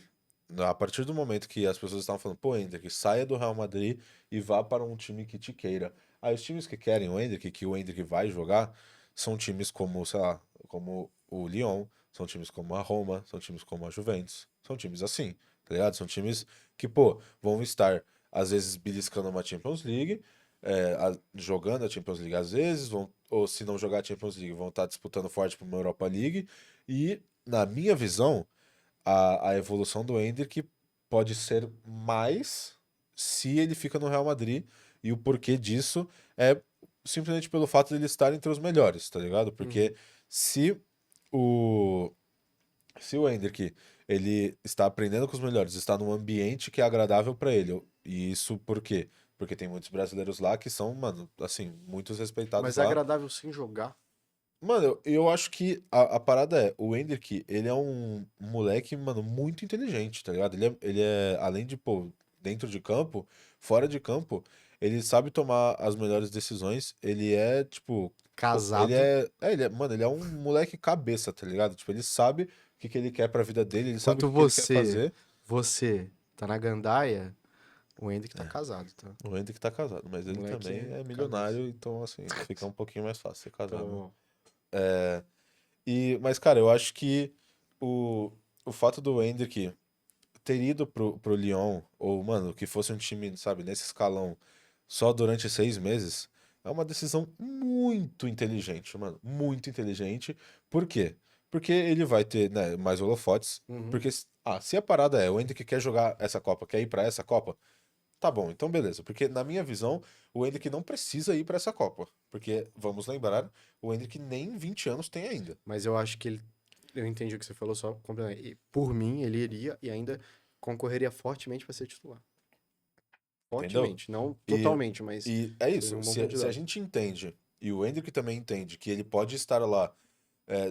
a partir do momento que as pessoas estavam falando, pô, Endrick, saia do Real Madrid e vá para um time que te queira. Aí os times que querem o Endrick, que o Endrick vai jogar, são times como, sei lá, como o Lyon, são times como a Roma, são times como a Juventus, são times assim, tá ligado? São times que, pô, vão estar, às vezes, beliscando uma Champions League, jogando a Champions League às vezes, ou se não jogar a Champions League, vão estar disputando forte para uma Europa League, e, na minha visão, a evolução do Endrick pode ser mais se ele fica no Real Madrid. E o porquê disso é simplesmente pelo fato de ele estar entre os melhores, tá ligado? Porque Uhum. se o, se o Endrick ele está aprendendo com os melhores, está num ambiente que é agradável para ele. E isso por quê? Porque tem muitos brasileiros lá que são, mano, assim, muitos respeitados Mas é lá. agradável sim jogar. Mano, eu acho que a parada é, o Endrick, ele é um moleque, mano, muito inteligente, tá ligado? Além de, pô, dentro de campo, fora de campo, ele sabe tomar as melhores decisões, ele é, tipo, pô, Casado. mano, ele é um moleque cabeça, tá ligado? Tipo, ele sabe o que que ele quer pra vida dele, ele sabe o Enquanto que que ele quer você, fazer. você tá na gandaia, O Hendrick tá casado, tá? O Hendrick tá casado, mas O ele moleque também é casado. milionário, então assim, fica um pouquinho mais fácil ser casado, né? Pô, Mas, cara, eu acho que o, o fato do Hendrick ter ido pro Lyon, ou, mano, que fosse um time, sabe, nesse escalão só durante 6 meses, é uma decisão muito inteligente, mano. Muito inteligente. Por quê? Porque ele vai ter, né, mais holofotes. uhum, Porque, se a parada é o Hendrick quer jogar essa Copa, quer ir pra essa Copa, tá bom, então beleza. Porque, na minha visão, o Hendrick não precisa ir pra essa Copa. Porque, vamos lembrar, o Hendrick nem 20 anos tem ainda. mas eu acho que ele. Eu entendi o que você falou, só complementar. E, por mim, ele iria e ainda concorreria fortemente para ser titular. Entendeu? Fortemente. Não E, totalmente, mas e é seria isso. um bom Se a candidato. gente entende, e o Endrick também entende, que ele pode estar lá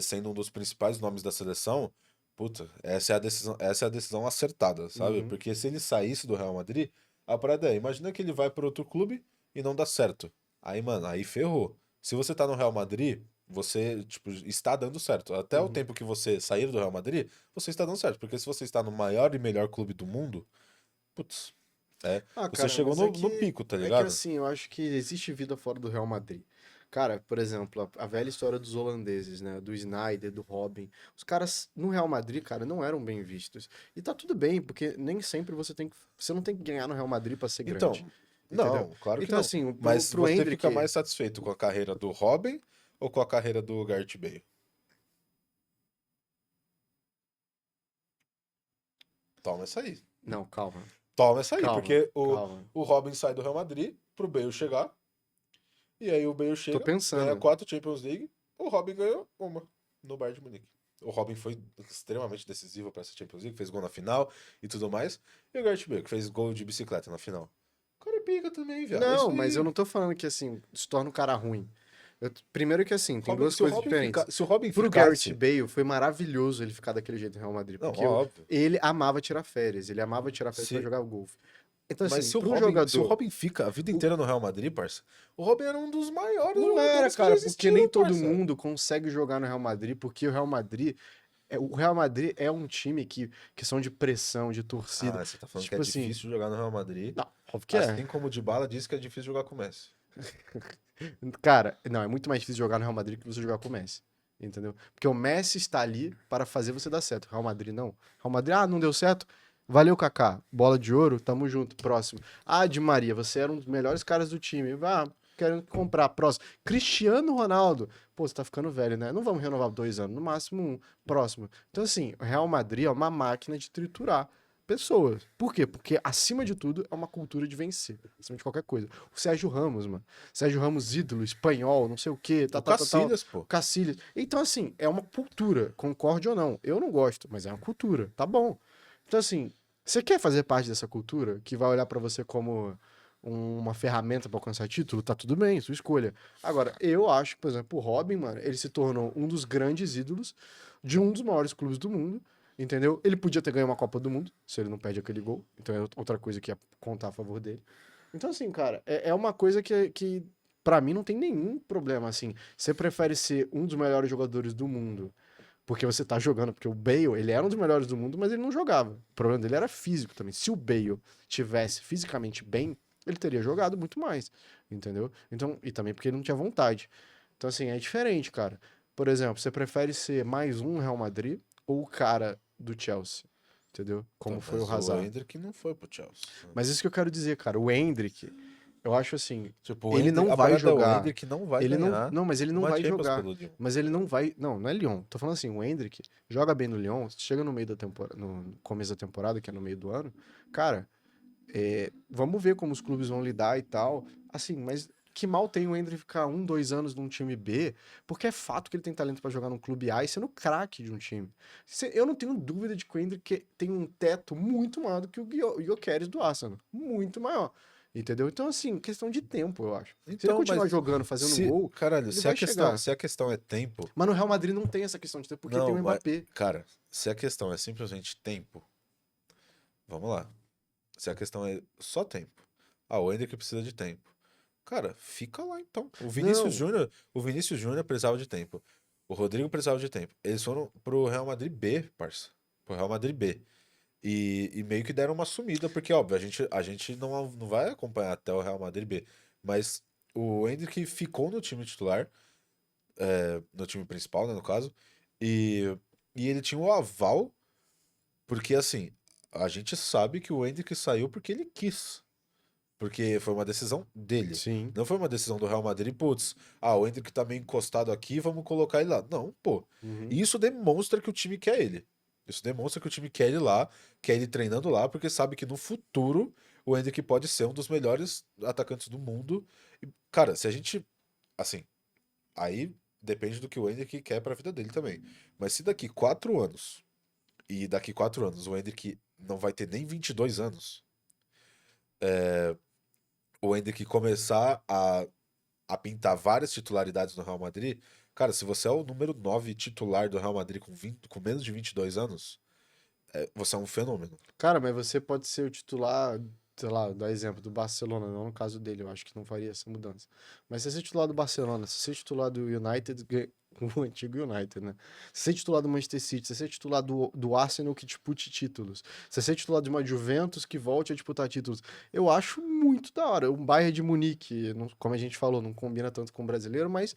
sendo um dos principais nomes da seleção, puta, essa é a decisão acertada, sabe? Uhum, Porque se ele saísse do Real Madrid, a parada é, imagina que ele vai para outro clube e não dá certo. Aí, mano, aí ferrou. Se você tá no Real Madrid, você, tipo, está dando certo. Até o uhum. tempo que você sair do Real Madrid, você está dando certo. Porque se você está no maior e melhor clube do mundo, putz, Ah, você cara, chegou mas no pico, tá é que ligado? assim, eu acho que existe vida fora do Real Madrid. Cara, por exemplo, a velha história dos holandeses, né? Do Sneijder, do Robin. Os caras no Real Madrid, cara, não eram bem vistos. E tá tudo bem, porque nem sempre você não tem que ganhar no Real Madrid pra ser grande, Então, entendeu? não, claro que Então não. assim, Mas pro você fica Endrick, mais satisfeito com a carreira do Robin ou com a carreira do Gareth Bale? Toma essa aí. não, calma, Toma essa aí, calma, porque calma. o Robin sai do Real Madrid pro Bale chegar, e aí o Bale Tô chega, ganha pensando. 4 Champions League, o Robin ganhou uma no Bayern de Munique. O Robin foi extremamente decisivo para essa Champions League, fez gol na final e tudo mais. E o Gareth Bale, que fez gol de bicicleta na final. O cara é pica também, viado. É Não, isso mas eu aí. não tô falando que assim, se torna um cara ruim. Primeiro que assim, tem duas Se o coisas Robin diferentes. se o Robin Pro Gareth ficasse. Bale foi maravilhoso ele ficar daquele jeito no Real Madrid, Não, porque óbvio. ele amava tirar férias, ele amava tirar férias pra Se, jogar golfe. Então Mas assim, se o para um Robin, se o jogador, Robin fica a vida o- inteira no Real Madrid, parça, o Robin era um dos maiores não era, jogadores que já cara, porque nem existiram, todo parça. mundo consegue jogar no Real Madrid, porque o Real Madrid é um time que são de pressão, de torcida. Ah, você tá falando que é Tipo assim, difícil jogar no Real Madrid, não, óbvio que é. assim como o Dybala disse que é difícil jogar com o Messi. Cara, não, é muito mais difícil jogar no Real Madrid que você jogar com o Messi. Entendeu? Porque o Messi está ali para fazer você dar certo. O Real Madrid não. Real Madrid, não deu certo. Valeu, Kaká. Bola de ouro, tamo junto. Próximo. Di Maria, você era um dos melhores caras do time. Querendo comprar. Próximo. Cristiano Ronaldo. Pô, você tá ficando velho, né? Não vamos renovar 2 anos, no máximo um. Próximo. Então, assim, o Real Madrid é uma máquina de triturar pessoas. Por quê? Porque, acima de tudo, é uma cultura de vencer. Acima de qualquer coisa. O Sérgio Ramos, mano. Sérgio Ramos, ídolo, espanhol, não sei o quê, O tal, tal, tal, tal. Cacilhas, pô. Cacilhas. Então, assim, é uma cultura, concorde ou não. Eu não gosto, mas é uma cultura, tá bom. Então, assim, você quer fazer parte dessa cultura que vai olhar pra você como uma ferramenta pra alcançar título? Tá tudo bem, sua escolha. Agora, eu acho que, por exemplo, o Robin, mano, ele se tornou um dos grandes ídolos de um dos maiores clubes do mundo. Entendeu? Ele podia ter ganho uma Copa do Mundo, se ele não perde aquele gol. Então é outra coisa que ia contar a favor dele. Então, assim, cara, é uma coisa que para mim não tem nenhum problema, assim. Você prefere ser um dos melhores jogadores do mundo porque você tá jogando, porque o Bale, ele era um dos melhores do mundo, mas ele não jogava. O problema dele era físico também. Se o Bale tivesse fisicamente bem, ele teria jogado muito mais, entendeu? Então, e também porque ele não tinha vontade. Então, assim, é diferente, cara. Por exemplo, você prefere ser mais um Real Madrid ou o cara do Chelsea, entendeu? Como Então, foi o mas o Hazard. Endrick não foi pro Chelsea. Mas isso que eu quero dizer, cara. O Endrick, eu acho assim, Tipo, ele não a vai parada é o jogar. Endrick não vai Ele não, ganhar não, mas ele não uma vai Champions jogar. pelo Lyon. Mas ele não vai, não é Lyon. Tô falando assim, o Endrick joga bem no Lyon, chega no meio da temporada, no começo da temporada, que é no meio do ano. Cara, vamos ver como os clubes vão lidar e tal. Assim, mas que mal tem o Endrick ficar 1, 2 anos num time B, porque é fato que ele tem talento pra jogar num clube A e sendo craque de um time. Eu não tenho dúvida de que o Endrick tem um teto muito maior do que o Gyökeres do Arsenal. Muito maior. Entendeu? Então, assim, questão de tempo, eu acho. Se ele Então, continuar mas jogando, fazendo se, gol, caralho, ele vai chegar. se a questão é tempo, Mas no Real Madrid não tem essa questão de tempo, porque tem não, o mas, Mbappé. cara, se a questão é simplesmente tempo, vamos lá. Se a questão é só tempo, o Endrick precisa de tempo. Cara, fica lá então. Não, O Vinícius Júnior precisava de tempo. O Rodrigo precisava de tempo. Eles foram pro Real Madrid B, parça. Pro Real Madrid B. E meio que deram uma sumida, porque, óbvio, a gente não vai acompanhar até o Real Madrid B, mas o Endrick ficou no time titular, no time principal, né, no caso, e, e ele tinha o aval, porque, assim, a gente sabe que o Endrick saiu porque ele quis. Porque foi uma decisão dele. Sim. Não foi uma decisão do Real Madrid, putz, o Endrick tá meio encostado aqui, vamos colocar ele lá. Não, pô. Uhum. E isso demonstra que o time quer ele. Isso demonstra que o time quer ele lá, quer ele treinando lá, porque sabe que no futuro o Endrick pode ser um dos melhores atacantes do mundo. E, cara, se a gente. Assim, aí depende do que o Endrick quer pra vida dele também. Mas se daqui 4 anos, e daqui 4 anos o Endrick não vai ter nem 22 anos, o Endrick começar a pintar várias titularidades no Real Madrid, cara, se você é o número 9 titular do Real Madrid com menos de 22 anos, você é um fenômeno. Cara, mas você pode ser o titular, sei lá, dá exemplo do Barcelona, não no caso dele, eu acho que não faria essa mudança. Mas se você é titular do Barcelona, se você é titular do United, o antigo United, né? Se você é titular do Manchester City, se você é titular do Arsenal que dispute títulos, se você é titular de uma Juventus que volte a disputar títulos, eu acho muito da hora. Um Bayern de Munique, como a gente falou, não combina tanto com o brasileiro, mas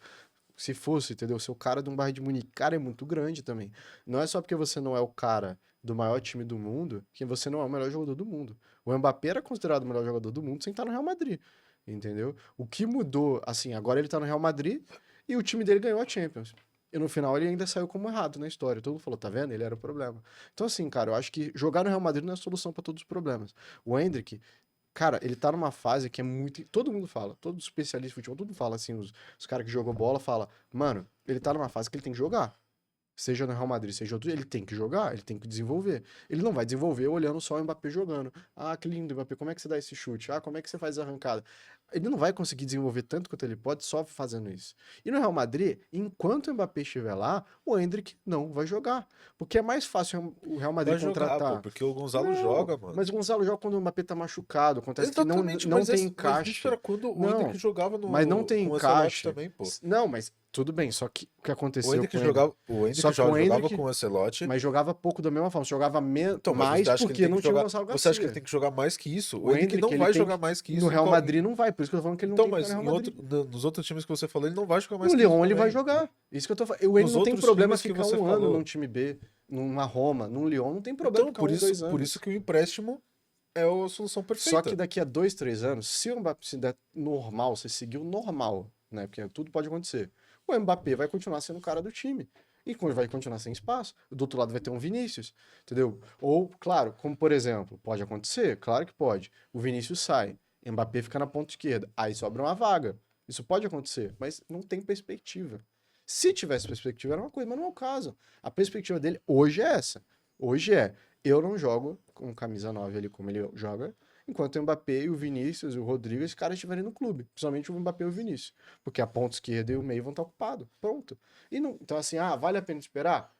se fosse, entendeu? Ser o cara de um Bayern de Munique, cara, é muito grande também. Não é só porque você não é o cara do maior time do mundo que você não é o melhor jogador do mundo. O Mbappé era considerado o melhor jogador do mundo sem estar no Real Madrid, entendeu? O que mudou, assim, agora ele tá no Real Madrid e o time dele ganhou a Champions. E no final ele ainda saiu como errado na história. Todo mundo falou, tá vendo? Ele era o problema. Então, assim, cara, eu acho que jogar no Real Madrid não é a solução para todos os problemas. O Endrick, cara, ele tá numa fase que é muito. Todo mundo fala, todos os especialistas de futebol, todo mundo fala assim, os caras que jogam bola fala, mano, ele tá numa fase que ele tem que jogar. Seja no Real Madrid, seja outro, ele tem que jogar, ele tem que desenvolver. Ele não vai desenvolver olhando só o Mbappé jogando. Ah, que lindo, Mbappé, como é que você dá esse chute? Ah, como é que você faz a arrancada? Ele não vai conseguir desenvolver tanto quanto ele pode só fazendo isso. E no Real Madrid, enquanto o Mbappé estiver lá, o Endrick não vai jogar. Porque é mais fácil o Real Vai Madrid jogar, pô, contratar. porque o Gonzalo Não, joga, mano. mas o Gonzalo joga quando o Mbappé tá machucado. Acontece que não, Exatamente, não tem mas isso era encaixe. quando o Endrick Não, jogava mas não tem com o Ancelotti encaixe. também, pô. Não, mas tudo bem. Só que o que O aconteceu Endrick com ele? jogava, o Só Endrick que o jogava com Endrick, o Ancelotti. mas jogava pouco da mesma forma. Jogava Então, mas você mais acha que ele porque tem não que tinha o jogar? Gonçalo Você acha que ele Garcia. tem que jogar mais que isso? O O Endrick Endrick, não ele vai tem jogar que. mais que No isso. Real Madrid não vai, por isso que eu tô falando que ele não Então, tem que ficar mas no Real Madrid. nos outros times que você falou, ele não vai jogar mais No que isso Lyon ele vai também. jogar. Isso que eu tô falando. Ele Nos não tem outros problema times que ficar você um ano num falou. time B, numa Roma, num Lyon, não tem problema Então, ficar um, dois por isso anos. que o empréstimo é a solução Só que perfeita. daqui a 2, 3 anos, se o Mbappé se der normal, se seguir o normal, né? Porque tudo pode acontecer. O Mbappé vai continuar sendo o cara do time. E vai continuar sem espaço. Do outro lado vai ter um Vinícius, entendeu? Ou, claro, como por exemplo, pode acontecer? Claro que pode. O Vinícius sai, Mbappé fica na ponta esquerda, aí sobra uma vaga. Isso pode acontecer, mas não tem perspectiva. Se tivesse perspectiva era uma coisa, mas não é o caso. A perspectiva dele hoje é essa. Hoje é, eu não jogo com camisa 9 ali como ele joga, enquanto o Mbappé e o Vinícius e o Rodrigo, esses caras estiverem no clube. Principalmente o Mbappé e o Vinícius. Porque a ponta esquerda e o meio vão estar ocupados. Pronto. E não, então, assim, vale a pena esperar?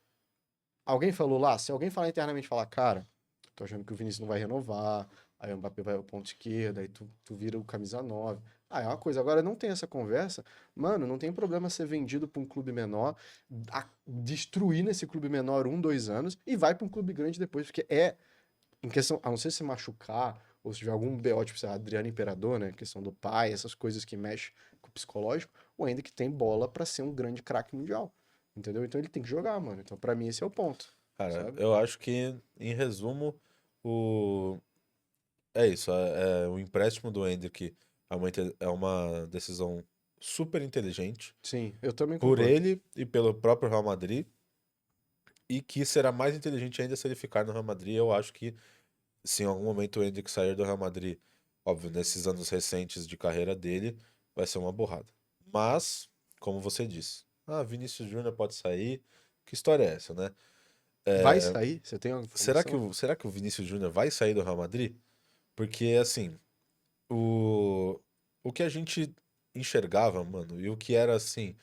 Alguém falou lá, se alguém falar internamente, falar, cara, tô achando que o Vinícius não vai renovar, aí o Mbappé vai ao ponto esquerda, aí tu vira o camisa 9. Ah, é uma coisa. Agora não tem essa conversa, mano, não tem problema ser vendido pra um clube menor, destruir nesse clube menor 1, 2 anos e vai pra um clube grande depois, porque em questão, a não ser se machucar, ou se tiver algum BO, tipo, sei lá, Adriano Imperador, né, questão do pai, essas coisas que mexem com o psicológico, o Endrick tem bola pra ser um grande craque mundial. Entendeu? Então ele tem que jogar, mano. Então pra mim esse é o ponto, Cara, sabe? eu acho que, em resumo, o... é isso. O empréstimo do Endrick é uma decisão super inteligente Sim, eu também por concordo. ele e pelo próprio Real Madrid. E que será mais inteligente ainda se ele ficar no Real Madrid. Eu acho que se em algum momento o Endrick sair do Real Madrid, óbvio, nesses anos recentes de carreira dele, vai ser uma borrada. Mas, como você disse, Vinícius Júnior pode sair. Que história é essa, né? Vai sair? Você tem alguma Será que informação? será que o Vinícius Júnior vai sair do Real Madrid? Porque, assim, o, o que a gente enxergava, mano, e o que era assim,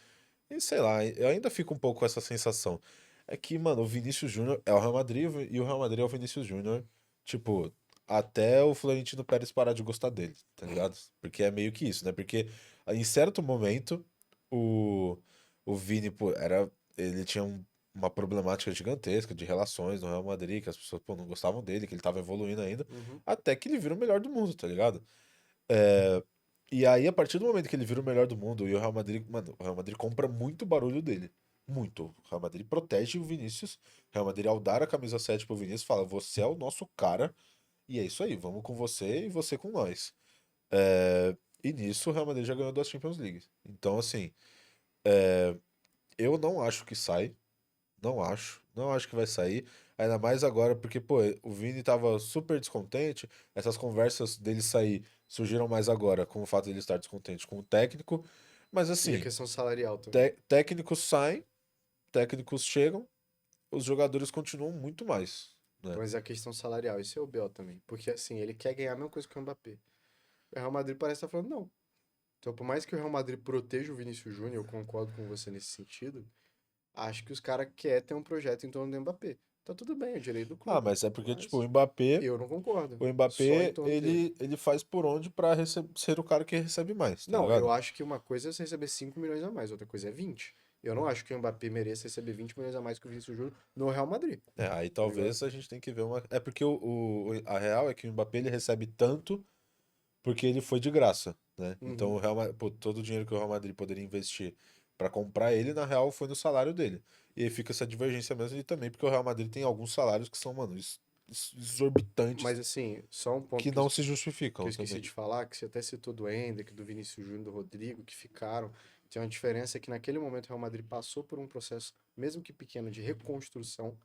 e sei lá, eu ainda fico um pouco com essa sensação. É que, mano, o Vinícius Júnior é o Real Madrid e o Real Madrid é o Vinícius Júnior, tipo, até o Florentino Pérez parar de gostar dele, tá ligado? Porque é meio que isso, né? Porque em certo momento o, o Vini, pô, ele tinha uma problemática gigantesca de relações no Real Madrid, que as pessoas, pô, não gostavam dele, que ele tava evoluindo ainda, Uhum. até que ele vira o melhor do mundo, tá ligado? É, e aí, a partir do momento que ele vira o melhor do mundo e o Real Madrid, mano, o Real Madrid compra muito barulho dele. Muito. O Real Madrid protege o Vinícius. O Real Madrid, ao dar a camisa 7 pro Vinícius, fala: Você é o nosso cara. E é isso aí, vamos com você e você com nós. E nisso o Real Madrid já ganhou 2 Champions League. Então, assim, eu não acho que sai. Não acho. Não acho que vai sair. Ainda mais agora, porque, pô, o Vini tava super descontente. Essas conversas dele sair surgiram mais agora, com o fato de ele estar descontente com o técnico. Mas E a assim, questão salarial também. técnicos saem, técnicos chegam, os jogadores continuam muito mais, né? Mas a questão salarial, esse é o BO também. Porque assim, ele quer ganhar a mesma coisa que o Mbappé. O Real Madrid parece estar falando, não. Então, por mais que o Real Madrid proteja o Vinícius Júnior, eu concordo com você nesse sentido, acho que os caras querem ter um projeto em torno do Mbappé. Tá tudo bem, é direito do Ah, clube. mas é porque, tipo, Mas eu não concordo. o Só em Mbappé, torno dele. ele faz por onde pra ser o cara que recebe mais, tá Não, eu ligado? acho que uma coisa é você receber 5 milhões a mais, outra coisa é 20. Eu não acho que o Mbappé mereça receber 20 milhões a mais que o Vinícius Júnior no Real Madrid, É, aí tá ligado? talvez a gente tem que ver uma. É porque a real é que o Mbappé ele recebe tanto porque ele foi de graça, né? Então Uhum. Pô, todo o dinheiro que o Real Madrid poderia investir pra comprar ele, na real, foi no salário dele. E aí fica essa divergência mesmo e também porque o Real Madrid tem alguns salários que são, mano, exorbitantes Mas assim, só um ponto que que eu, não se que eu justificam esqueci também. de falar, que você até citou do Endrick, do Vinícius Júnior, do Rodrigo, que ficaram. Tem uma diferença que naquele momento o Real Madrid passou por um processo, mesmo que pequeno, de reconstrução.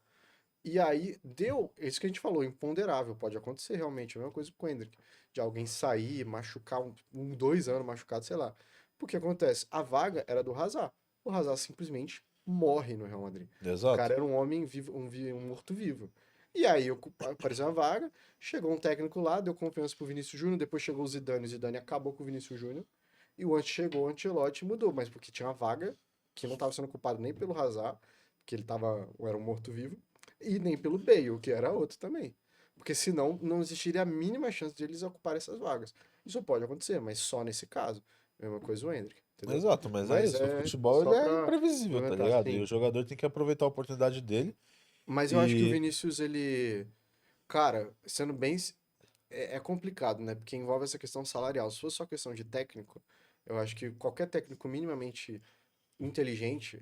E aí deu, isso que a gente falou, imponderável, pode acontecer realmente, a mesma coisa com o Endrick, de alguém sair, machucar, 2 anos machucado, sei lá. Porque acontece, a vaga era do Hazard. O Hazard simplesmente morre no Real Madrid. O Exato. cara era um homem vivo, um morto-vivo. E aí apareceu uma vaga, chegou um técnico lá, deu confiança pro Vinícius Júnior, depois chegou o Zidane acabou com o Vinícius Júnior, e o antes chegou, o Ancelotti mudou, mas porque tinha uma vaga que não estava sendo ocupado nem pelo Hazard, que ele era um morto-vivo, e nem pelo Bale, que era outro também. Porque senão não existiria a mínima chance de eles ocuparem essas vagas. Isso pode acontecer, mas só nesse caso. Mesma coisa o Endrick, entendeu? Exato, mas é Mas isso. O é futebol ele só é pra imprevisível, tá complementar, ligado? E sim. o jogador tem que aproveitar a oportunidade dele. Mas eu acho que o E Vinícius, ele. Cara, sendo bem. É complicado, né? Porque envolve essa questão salarial. Se fosse só questão de técnico, eu acho que qualquer técnico minimamente inteligente,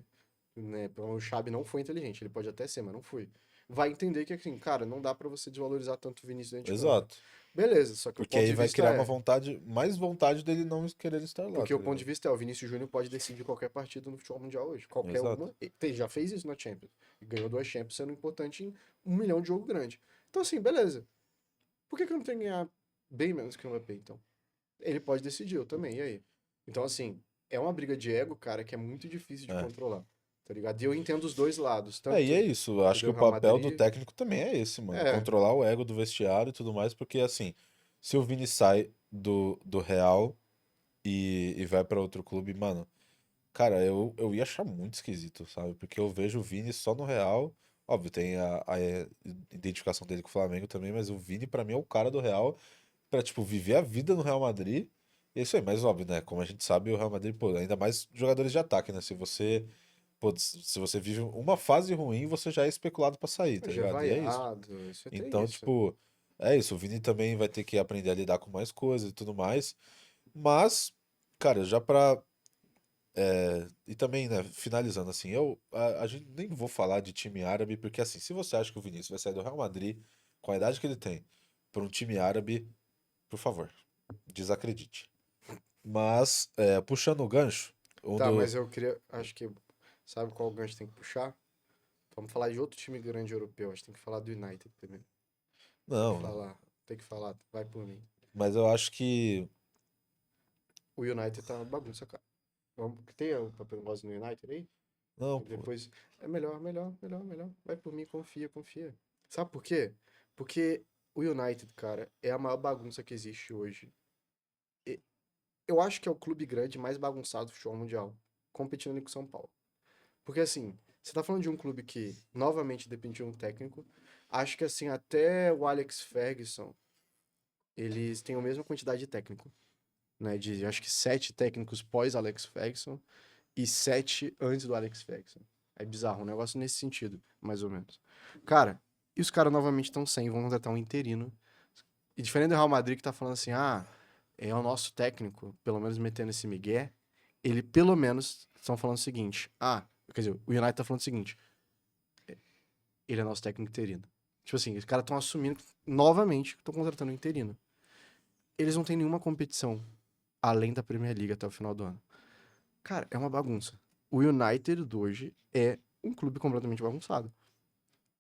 né? O Xabi não foi inteligente, ele pode até ser, mas não foi. Vai entender que, assim, cara, não dá pra você desvalorizar tanto o Vinícius dentro de campo. exato. Beleza, só que o Porque ponto aí de vai vista criar uma é. vontade, mais vontade dele não querer estar lá, Porque tá o ponto de ligado? vista é, o Vinícius Júnior pode decidir qualquer partida no futebol mundial hoje. Qualquer Exato. uma. Ele já fez isso na Champions. E ganhou 2 Champions, sendo importante em 1 milhão de jogo grande. Então, assim, beleza. Por que eu não tenho que ganhar bem menos que o Mbappé, então? Ele pode decidir, eu também, e aí? Então, assim, é uma briga de ego, cara, que é muito difícil de É. controlar, tá ligado? E eu entendo os dois lados, E é tanto, isso. Eu acho que entendeu, o Real papel do Madrid, técnico também é esse, mano. é, Controlar o ego do vestiário e tudo mais, porque assim, se o Vini sai do Real e vai pra outro clube, mano, cara, eu ia achar muito esquisito, sabe? Porque eu vejo o Vini só no Real. Óbvio, tem a identificação dele com o Flamengo também, mas o Vini pra mim é o cara do Real pra, tipo, viver a vida no Real Madrid. E é isso aí, mas óbvio, né? Como a gente sabe, o Real Madrid, pô, ainda mais jogadores de ataque, né? Pô, se você vive uma fase ruim, você já é especulado pra sair, tá já é ligado? E é isso. vaiado, isso tem Então, isso. tipo, é isso. O Vini também vai ter que aprender a lidar com mais coisas e tudo mais. Mas, cara, já pra. E também, né, finalizando assim, a gente nem vou falar de time árabe, porque assim, se você acha que o Vinícius vai sair do Real Madrid, com a idade que ele tem, pra um time árabe, por favor, desacredite. Mas, puxando o gancho, um Tá, do. mas eu queria, acho que, sabe qual gancho tem que puxar? Vamos falar de outro time grande europeu, acho que tem que falar do United também. Tem que Não, não. falar, tem que falar, vai por mim. Mas eu acho que. O United tá uma bagunça, cara. Vamos, tem o papel rosa no United aí? Não, E pô. depois, é melhor, melhor, melhor, melhor. Vai por mim, confia, confia. Sabe por quê? Porque o United, cara, é a maior bagunça que existe hoje. E eu acho que é o clube grande mais bagunçado do futebol mundial, competindo ali com o São Paulo. Porque assim, você tá falando de um clube que novamente depende de um técnico. Acho que assim, até o Alex Ferguson, eles têm a mesma quantidade de técnico, né? Acho que 7 técnicos pós Alex Ferguson e 7 antes do Alex Ferguson. É bizarro, um negócio nesse sentido, mais ou menos. Cara, e os caras novamente estão sem, vão contratar um interino. E diferente do Real Madrid que tá falando assim, é o nosso técnico, pelo menos metendo esse migué, ele pelo menos estão falando o seguinte, quer dizer, o United tá falando o seguinte, ele é nosso técnico interino. Tipo assim, os caras estão assumindo novamente que estão contratando um interino. Eles não têm nenhuma competição além da Premier League até o final do ano. Cara, é uma bagunça. O United de hoje é um clube completamente bagunçado.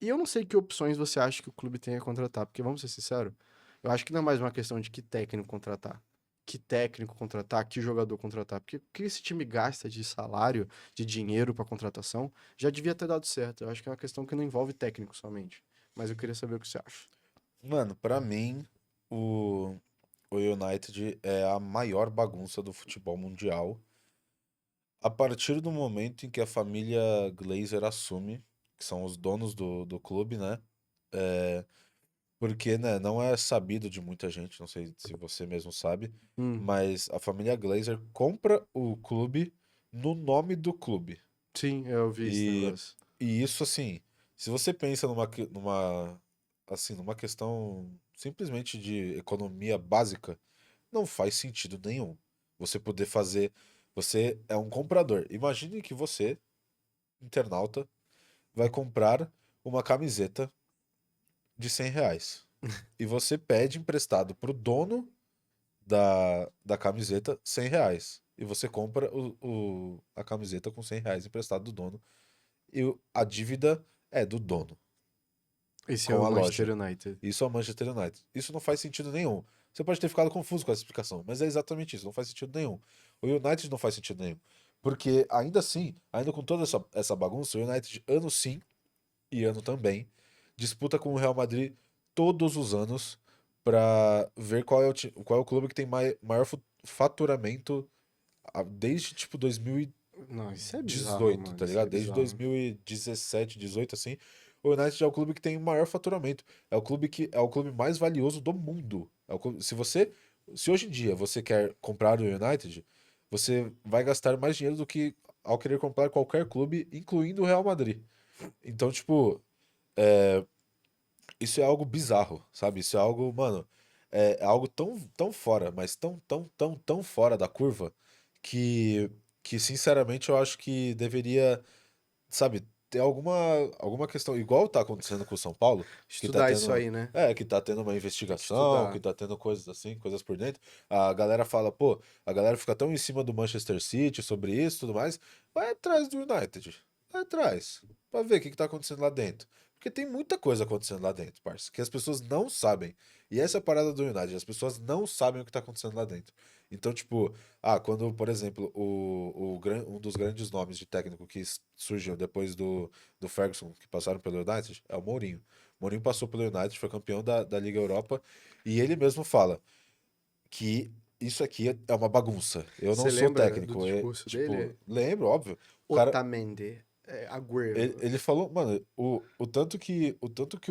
E eu não sei que opções você acha que o clube tem a contratar, porque vamos ser sinceros, eu acho que não é mais uma questão de que técnico contratar. Que técnico contratar, que jogador contratar. Porque o que esse time gasta de salário, de dinheiro para contratação, já devia ter dado certo. Eu acho que é uma questão que não envolve técnico somente. Mas eu queria saber o que você acha. Mano, pra mim, o, o United é a maior bagunça do futebol mundial. A partir do momento em que a família Glazer assume, que são os donos do clube, né? É, porque, né, não é sabido de muita gente, não sei se você mesmo sabe, Hum, mas a família Glazer compra o clube no nome do clube. sim, eu vi esse E, negócio. e isso, assim, se você pensa numa questão simplesmente de economia básica, não faz sentido nenhum. Você poder fazer. Você é um comprador. Imagine que você, internauta, vai comprar uma camiseta de R$ 100. E você pede emprestado pro dono da camiseta R$ 100. E você compra a camiseta com R$ 100 emprestado do dono. E a dívida é do dono, Esse é com o a Manchester loja. United. Isso é o Manchester United. Isso não faz sentido nenhum. Você pode ter ficado confuso com essa explicação, mas é exatamente isso. Não faz sentido nenhum. O United não faz sentido nenhum. Porque ainda assim, ainda com toda essa bagunça, o United, ano sim e ano também, disputa com o Real Madrid todos os anos pra ver qual é o clube que tem maior faturamento desde tipo Não, isso é bizarro, 18, mano. tá Isso é ligado? Desde bizarro. 2017, 18 assim, o United é o clube que tem o maior faturamento. É o clube mais valioso do mundo. Se hoje em dia você quer comprar o United, você vai gastar mais dinheiro do que ao querer comprar qualquer clube, incluindo o Real Madrid. Então, tipo, isso é algo bizarro, sabe? Isso é algo, mano, é algo tão, tão fora, mas tão, tão, tão, tão fora da curva que, que sinceramente eu acho que deveria, sabe, ter alguma questão, igual tá acontecendo com o São Paulo, que tá Estudar isso tendo, aí, né? que tá tendo uma Tem que investigação, que estudar. tá tendo coisas assim, coisas por dentro. A galera fala, pô, a galera fica tão em cima do Manchester City sobre isso e tudo mais. Vai atrás do United. Vai atrás. Pra ver o que tá acontecendo lá dentro. Porque tem muita coisa acontecendo lá dentro, parça, que as pessoas não sabem. E essa é a parada do United, as pessoas não sabem o que tá acontecendo lá dentro. Então, tipo, quando, por exemplo, um dos grandes nomes de técnico que surgiu depois do Ferguson, que passaram pelo United, é o Mourinho. O Mourinho passou pelo United, foi campeão da Liga Europa, e ele mesmo fala que isso aqui é uma bagunça. Eu não Você sou lembra do técnico. discurso Tipo, dele? lembro, óbvio. O cara, Otamendi, ele, Agüero. ele falou, mano, o tanto que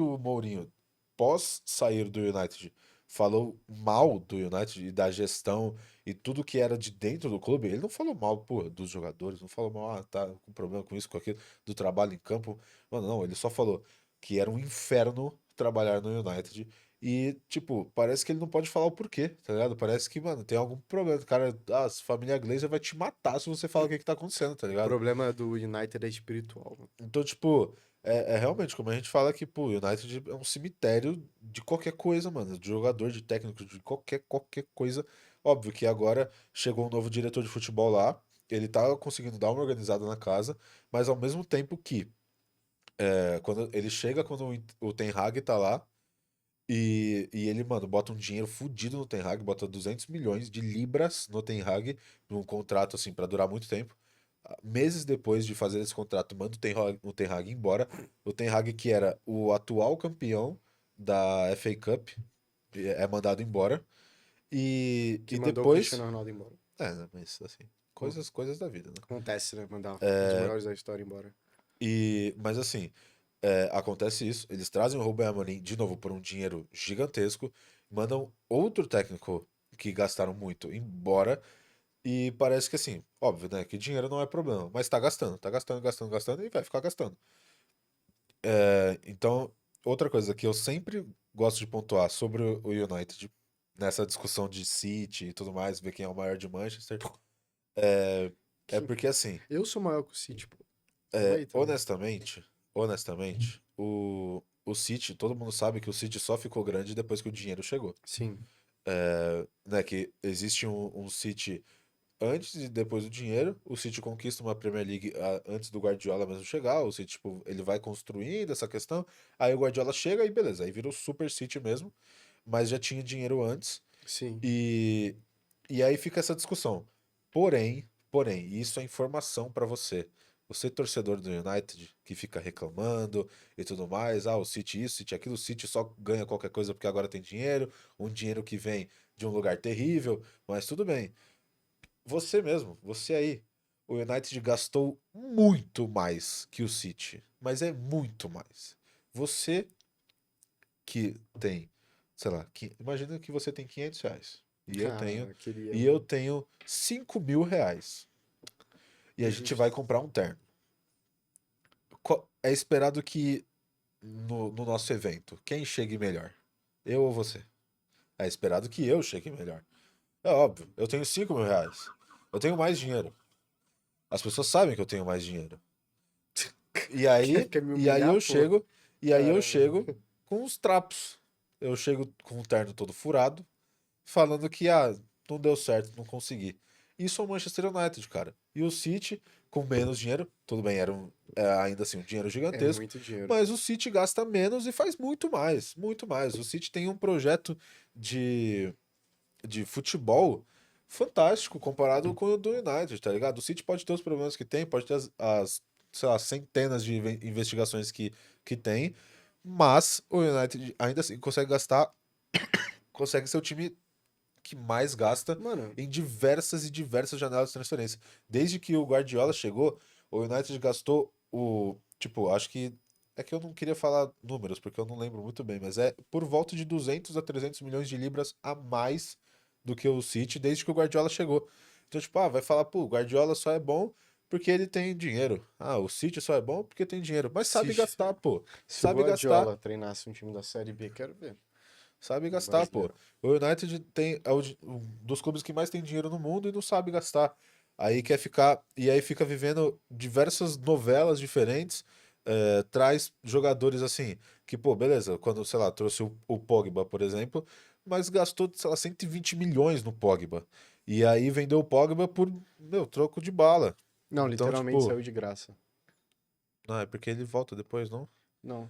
o Mourinho, pós sair do United, falou mal do United e da gestão e tudo que era de dentro do clube, ele não falou mal, pô, dos jogadores, não falou mal, tá com problema com isso, com aquilo, do trabalho em campo. Mano, não, ele só falou que era um inferno trabalhar no United. E, tipo, parece que ele não pode falar o porquê, tá ligado? Parece que, mano, tem algum problema. O cara, a família Glazer vai te matar se você falar o que que tá acontecendo, tá O ligado? problema do United é espiritual, mano. Então, tipo, é realmente como a gente fala que, pô, o United é um cemitério de qualquer coisa, mano. De jogador, de técnico, de qualquer coisa. Óbvio que agora chegou um novo diretor de futebol lá. Ele tá conseguindo dar uma organizada na casa, mas ao mesmo tempo que quando ele chega quando o Ten Hag tá lá e ele, mano, bota um dinheiro fudido no Ten Hag, bota 200 milhões de libras no Ten Hag, num contrato assim pra durar muito tempo. Meses depois de fazer esse contrato, manda o Ten Hag embora. O Ten Hag, que era o atual campeão da FA Cup, é mandado embora. E, Que e mandou o Cristiano depois. Ronaldo embora. Né, mas assim, Pô, coisas da vida, né? acontece, né? Mandar um dos melhores da história embora. Mas assim, acontece isso. Eles trazem o Ruben Amorim de novo por um dinheiro gigantesco, mandam outro técnico que gastaram muito embora. E parece que assim, óbvio, né? Que dinheiro não é problema, mas tá gastando, gastando, gastando e vai ficar gastando. Então, outra coisa que eu sempre gosto de pontuar sobre o United, nessa discussão de City e tudo mais, ver quem é o maior de Manchester, é Que- porque assim, Eu sou maior que o City, pô. Calma aí também. honestamente, o City, todo mundo sabe que o City só ficou grande depois que o dinheiro chegou. Sim. Né, que existe um City antes e depois do dinheiro. O City conquista uma Premier League antes do Guardiola mesmo chegar. O City, tipo, ele vai construindo essa questão. Aí o Guardiola chega e beleza, aí vira o Super City mesmo, mas já tinha dinheiro antes. Sim. E, e aí fica essa discussão. Porém, e isso é informação pra você. Você, torcedor do United, que fica reclamando e tudo mais, o City isso, City aquilo, o City só ganha qualquer coisa porque agora tem dinheiro, um dinheiro que vem de um lugar terrível, mas tudo bem. Você mesmo, você aí. O United gastou muito mais que o City, mas é muito mais. Você que tem, sei lá, imagina que você tem R$ 500 e eu tenho, Ah, queria, e eu mano. tenho R$ 5.000 e a gente vai Justo. comprar um terno. É esperado que no nosso evento, quem chegue melhor? Eu ou você? É esperado que eu chegue melhor. É óbvio, eu tenho R$ 5.000. Eu tenho mais dinheiro. As pessoas sabem que eu tenho mais dinheiro. E aí, Quer me e aí humilhar, eu pô? chego, e aí eu Caramba. chego com os trapos. Eu chego com o terno todo furado, falando que não deu certo, não consegui. Isso é o Manchester United, cara. E o City, com menos dinheiro, tudo bem, ainda assim um dinheiro É gigantesco, muito dinheiro. mas o City gasta menos e faz muito mais, muito mais. O City tem um projeto de, de futebol fantástico comparado com o do United, tá ligado? O City pode ter os problemas que tem, pode ter sei lá, centenas de investigações que tem, mas o United ainda assim consegue gastar, consegue ser o time que mais gasta Mano, em diversas e diversas janelas de transferência. Desde que o Guardiola chegou, o United gastou tipo, acho que é que eu não queria falar números porque eu não lembro muito bem, mas é por volta de 200 a 300 milhões de libras a mais do que o City desde que o Guardiola chegou. Então, tipo, vai falar, pô, o Guardiola só é bom porque ele tem dinheiro. O City só é bom porque tem dinheiro, mas se, sabe gastar, pô. se o Sabe gastar. Guardiola treinasse um time da Série B, quero ver. Sabe No gastar, pô. brasileiro. O United é um dos clubes que mais tem dinheiro no mundo e não sabe gastar. Aí quer ficar. E aí fica vivendo diversas novelas diferentes. Traz jogadores assim. Que, pô, beleza, quando, sei lá, trouxe o Pogba, por exemplo, mas gastou, sei lá, 120 milhões no Pogba. E aí vendeu o Pogba por, meu, troco de bala. Não, Então, literalmente tipo. saiu de graça. Não, é porque ele volta depois, não? Não,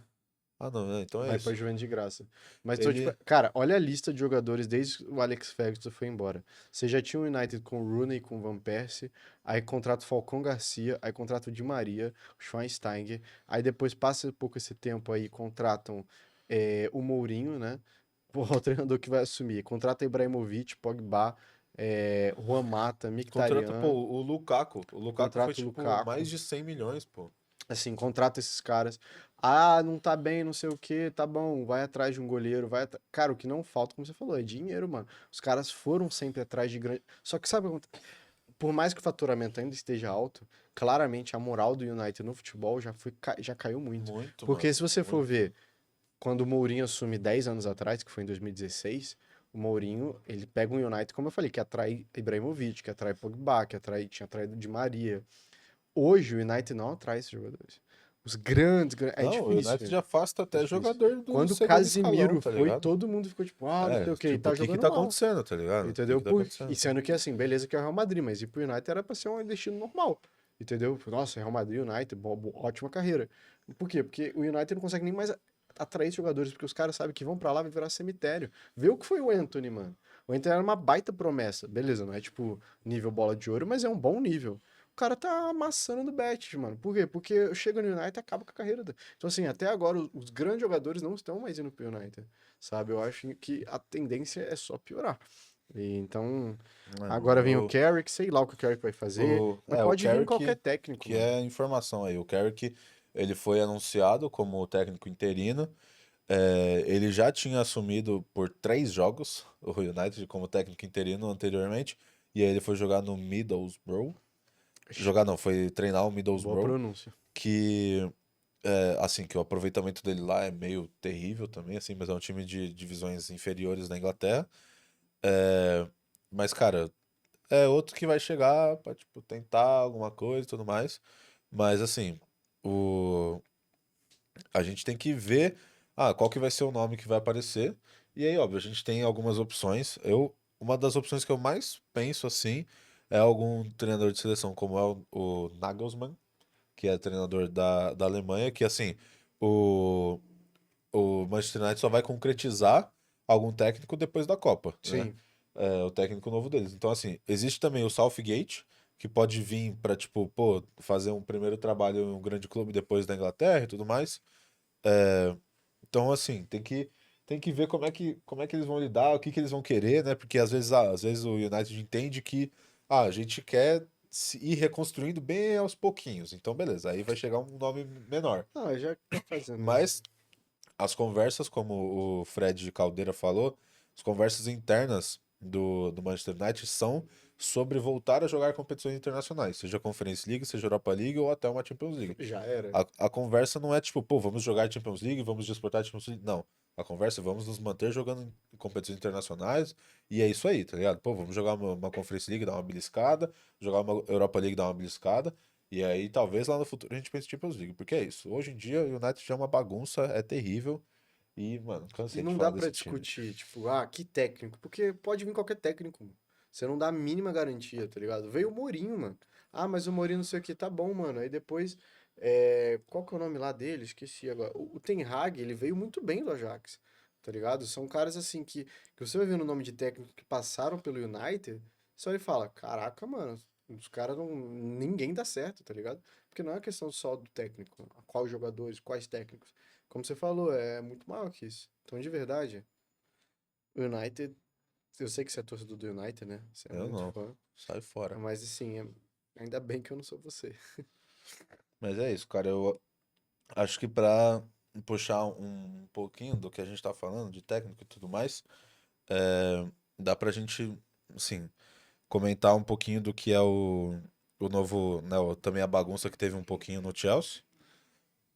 Ah, não, então é vai pra isso. Juventus de graça. Mas tô tipo, Ele. cara, olha a lista de jogadores desde que o Alex Ferguson foi embora. Você já tinha o United com o Rooney, com o Van Persie, aí contrata o Falcão Garcia, aí contrata o Di Maria, o Schweinsteiger, aí depois passa um pouco esse tempo aí, contratam o Mourinho, né? Pô, o treinador que vai assumir. Contrata Ibrahimovic, Pogba, Juan Mata, Contrata, pô, Mkhitaryan, o Lukaku. O Lukaku foi contrata o tipo Lukaku. mais de 100 milhões, pô. Assim, contrata esses caras. Ah, não tá bem, não sei o quê, tá bom, vai atrás de um goleiro, Cara, o que não falta, como você falou, é dinheiro, mano. Os caras foram sempre atrás de grande. Só que sabe, por mais que o faturamento ainda esteja alto, claramente a moral do United no futebol já caiu muito. Muito, Porque mano. se você for Muito. ver, quando o Mourinho assume 10 anos atrás, que foi em 2016, o Mourinho, ele pega um United, como eu falei, que atrai Ibrahimovic, que atrai Pogba, tinha atraído Di Maria. Hoje o United não atrai esses jogadores. É Não, o difícil, United velho. já afasta É até difícil. jogador do Quando o segundo escalão, Casimiro tá foi, ligado? todo mundo ficou tipo, não sei o que, ele Tipo, tá o que que jogando tá mal. acontecendo, tá ligado? O que Entendeu? que tá E acontecendo? sendo que assim, beleza que é o Real Madrid, mas ir pro United era pra ser um destino normal. Entendeu? Nossa, Real Madrid, United, ótima carreira. Por quê? Porque o United não consegue nem mais atrair esses jogadores, porque os caras sabem que vão pra lá e vai virar cemitério. Vê o que foi o Anthony, mano. O Anthony era uma baita promessa. Beleza, não é tipo nível bola de ouro, mas é um bom nível. O cara tá amassando no bet, mano. Por quê? Porque chega no United e acaba com a carreira. Então, assim, até agora os grandes jogadores não estão mais indo pro United, sabe? Eu acho que a tendência é só piorar. E então, agora vem o O, Carrick, sei lá o que o Carrick vai fazer, mas o pode vir qualquer Carrick, técnico, que mano. é informação aí. O Carrick, ele foi anunciado como técnico interino. Ele já tinha assumido por 3 jogos o United como técnico interino anteriormente. E aí ele foi jogar no Middlesbrough. Jogar não, foi treinar o Boa Middlesbrough, pronúncia. que assim, que o aproveitamento dele lá é meio terrível também, assim, mas é um time de divisões inferiores da Inglaterra. É, mas, cara, é outro que vai chegar pra, tipo, tentar alguma coisa e tudo mais. Mas, assim, o... a gente tem que ver, qual que vai ser o nome que vai aparecer. E aí, óbvio, a gente tem algumas opções. Uma das opções que eu mais penso, assim, é algum treinador de seleção, como é o Nagelsmann, que é treinador da Alemanha, que, assim, o, o Manchester United só vai concretizar algum técnico depois da Copa, né? Sim. É, o técnico novo deles. Então, assim, existe também o Southgate, que pode vir para, tipo, pô, fazer um primeiro trabalho em um grande clube depois da Inglaterra e tudo mais. Então, assim, tem que ver como é que eles vão lidar, o que que eles vão querer, né? Porque às vezes o United entende que a gente quer ir reconstruindo bem aos pouquinhos. Então, beleza, aí vai chegar um nome menor. Ah, já tá fazendo isso. Mas as conversas, como o Fred Caldeira falou, as conversas internas do Manchester United são sobre voltar a jogar competições internacionais, seja Conference League, seja Europa League ou até uma Champions League. Já era. A conversa não é tipo, pô, vamos jogar Champions League, vamos disputar Champions League. Não. A conversa é vamos nos manter jogando em competições internacionais e é isso aí, tá ligado? Pô, vamos jogar uma Conference League, dar uma beliscada, jogar uma Europa League, dar uma beliscada. E aí, talvez lá no futuro a gente pense em Champions League, porque é isso. Hoje em dia, o United já é uma bagunça, é terrível. E, mano, E cansei de não falar dá pra desse time. discutir, tipo, que técnico. Porque pode vir qualquer técnico. Você não dá a mínima garantia, tá ligado? Veio o Mourinho, mano. Ah, mas o Mourinho não sei o que, tá bom, mano. Aí depois, qual que é o nome lá dele? Esqueci agora. O Ten Hag, ele veio muito bem do Ajax, tá ligado? São caras assim que você vai ver no nome de técnico que passaram pelo United, você olha e fala, caraca, mano, os caras não. Ninguém dá certo, tá ligado? Porque não é uma questão só do técnico, quais jogadores, quais técnicos. Como você falou, é muito maior que isso. Então, de verdade, o United, eu sei que você é torcedor do United, né? Você é Eu muito não. fã, Sai fora. mas assim, ainda bem que eu não sou você. Mas é isso, cara. Eu acho que pra puxar um pouquinho do que a gente tá falando, de técnico e tudo mais, dá pra gente, assim, comentar um pouquinho do que é o novo, né, também a bagunça que teve um pouquinho no Chelsea.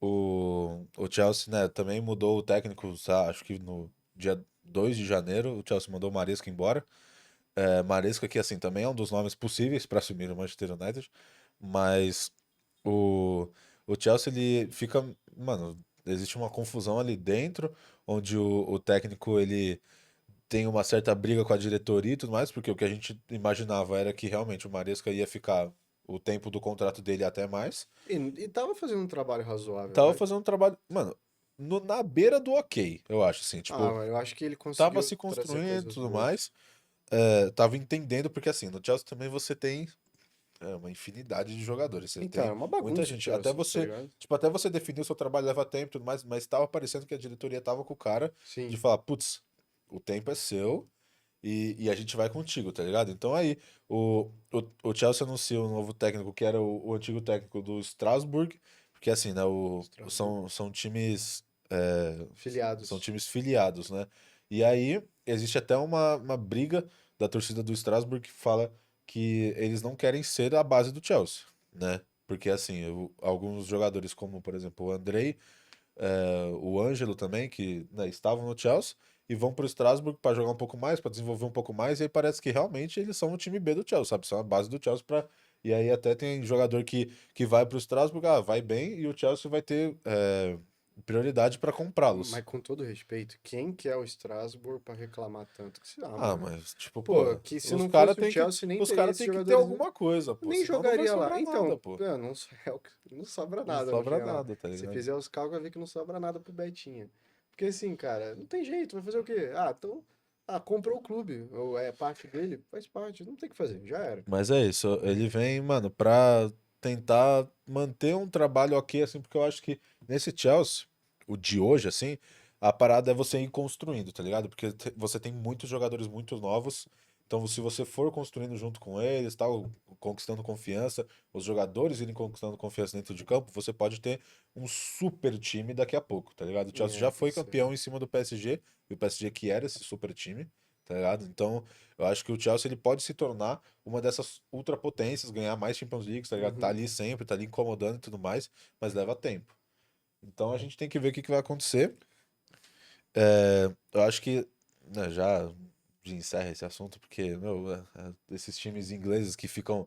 O Chelsea, né, também mudou o técnico, acho que no dia 2 de janeiro, o Chelsea mandou o Maresca embora. Maresca, que assim, também é um dos nomes possíveis para assumir o Manchester United, mas o, o Chelsea, ele fica, mano, existe uma confusão ali dentro, onde o técnico, ele tem uma certa briga com a diretoria e tudo mais, porque o que a gente imaginava era que realmente o Maresca ia ficar o tempo do contrato dele até mais. E tava fazendo um trabalho razoável, Tava vai. fazendo um trabalho, mano, na beira do ok, eu acho, assim, Ah, tipo, eu acho que ele tava conseguiu se trazer construindo e coisas tudo boas. mais, tava entendendo, porque assim, no Chelsea também você tem uma infinidade de jogadores, você Então, é tem uma muita bagunça o gente, até Chelsea, tá você, ligado? tipo, até você definir o seu trabalho leva tempo e tudo mais, mas tava parecendo que a diretoria tava com o cara de Sim. falar, putz, o tempo é seu, e a gente vai contigo, tá ligado? Então aí, o Chelsea anuncia um novo técnico, que era o antigo técnico do Strasbourg, porque assim, né, Strasbourg. são times, são Filiados. times filiados, né? E aí, existe até uma briga da torcida do Strasbourg que fala que eles não querem ser a base do Chelsea, né? Porque assim, alguns jogadores como, por exemplo, o Andrei, o Ângelo também, que né, estavam no Chelsea e vão para o Strasbourg para jogar um pouco mais, para desenvolver um pouco mais, e aí parece que realmente eles são o time B do Chelsea, sabe? São a base do Chelsea para. E aí até tem jogador que vai para o Strasbourg, vai bem, e o Chelsea vai ter prioridade para comprá-los. Mas com todo respeito, quem que é o Strasbourg pra reclamar tanto? Ah, Mano. mas tipo, Pô, pô, que se os não cara fosse o tem que Chelsea, nem os teria cara esses tem que ter jogadores. alguma coisa, pô, Nem senão não vai jogaria lá. sobrar nada, Então, pô. não, não sobra Não nada no sobra final. nada, tá Se ligado? fizer os cálculos, vai ver que não sobra nada pro Betinha. Porque assim, cara, não tem jeito, vai fazer o quê? Ah, então. Ah, comprou o clube, ou é parte dele, faz parte, não tem o que fazer, já era. Mas é isso, ele vem, mano, pra tentar manter um trabalho ok, assim, porque eu acho que nesse Chelsea, o de hoje, assim, a parada é você ir construindo, tá ligado? Porque você tem muitos jogadores muito novos, então se você for construindo junto com eles, tal, conquistando confiança, os jogadores irem conquistando confiança dentro de campo, você pode ter um super time daqui a pouco, tá ligado? O Chelsea já É, foi isso é. campeão em cima do PSG, e o PSG que era esse super time, tá ligado? Então, eu acho que o Chelsea ele pode se tornar uma dessas ultrapotências, ganhar mais Champions League, tá ligado? Tá Uhum. ali sempre, tá ali incomodando e tudo mais, mas leva tempo. Então a gente tem que ver o que que vai acontecer. Eu acho que, né, já encerra esse assunto, porque, meu, esses times ingleses que ficam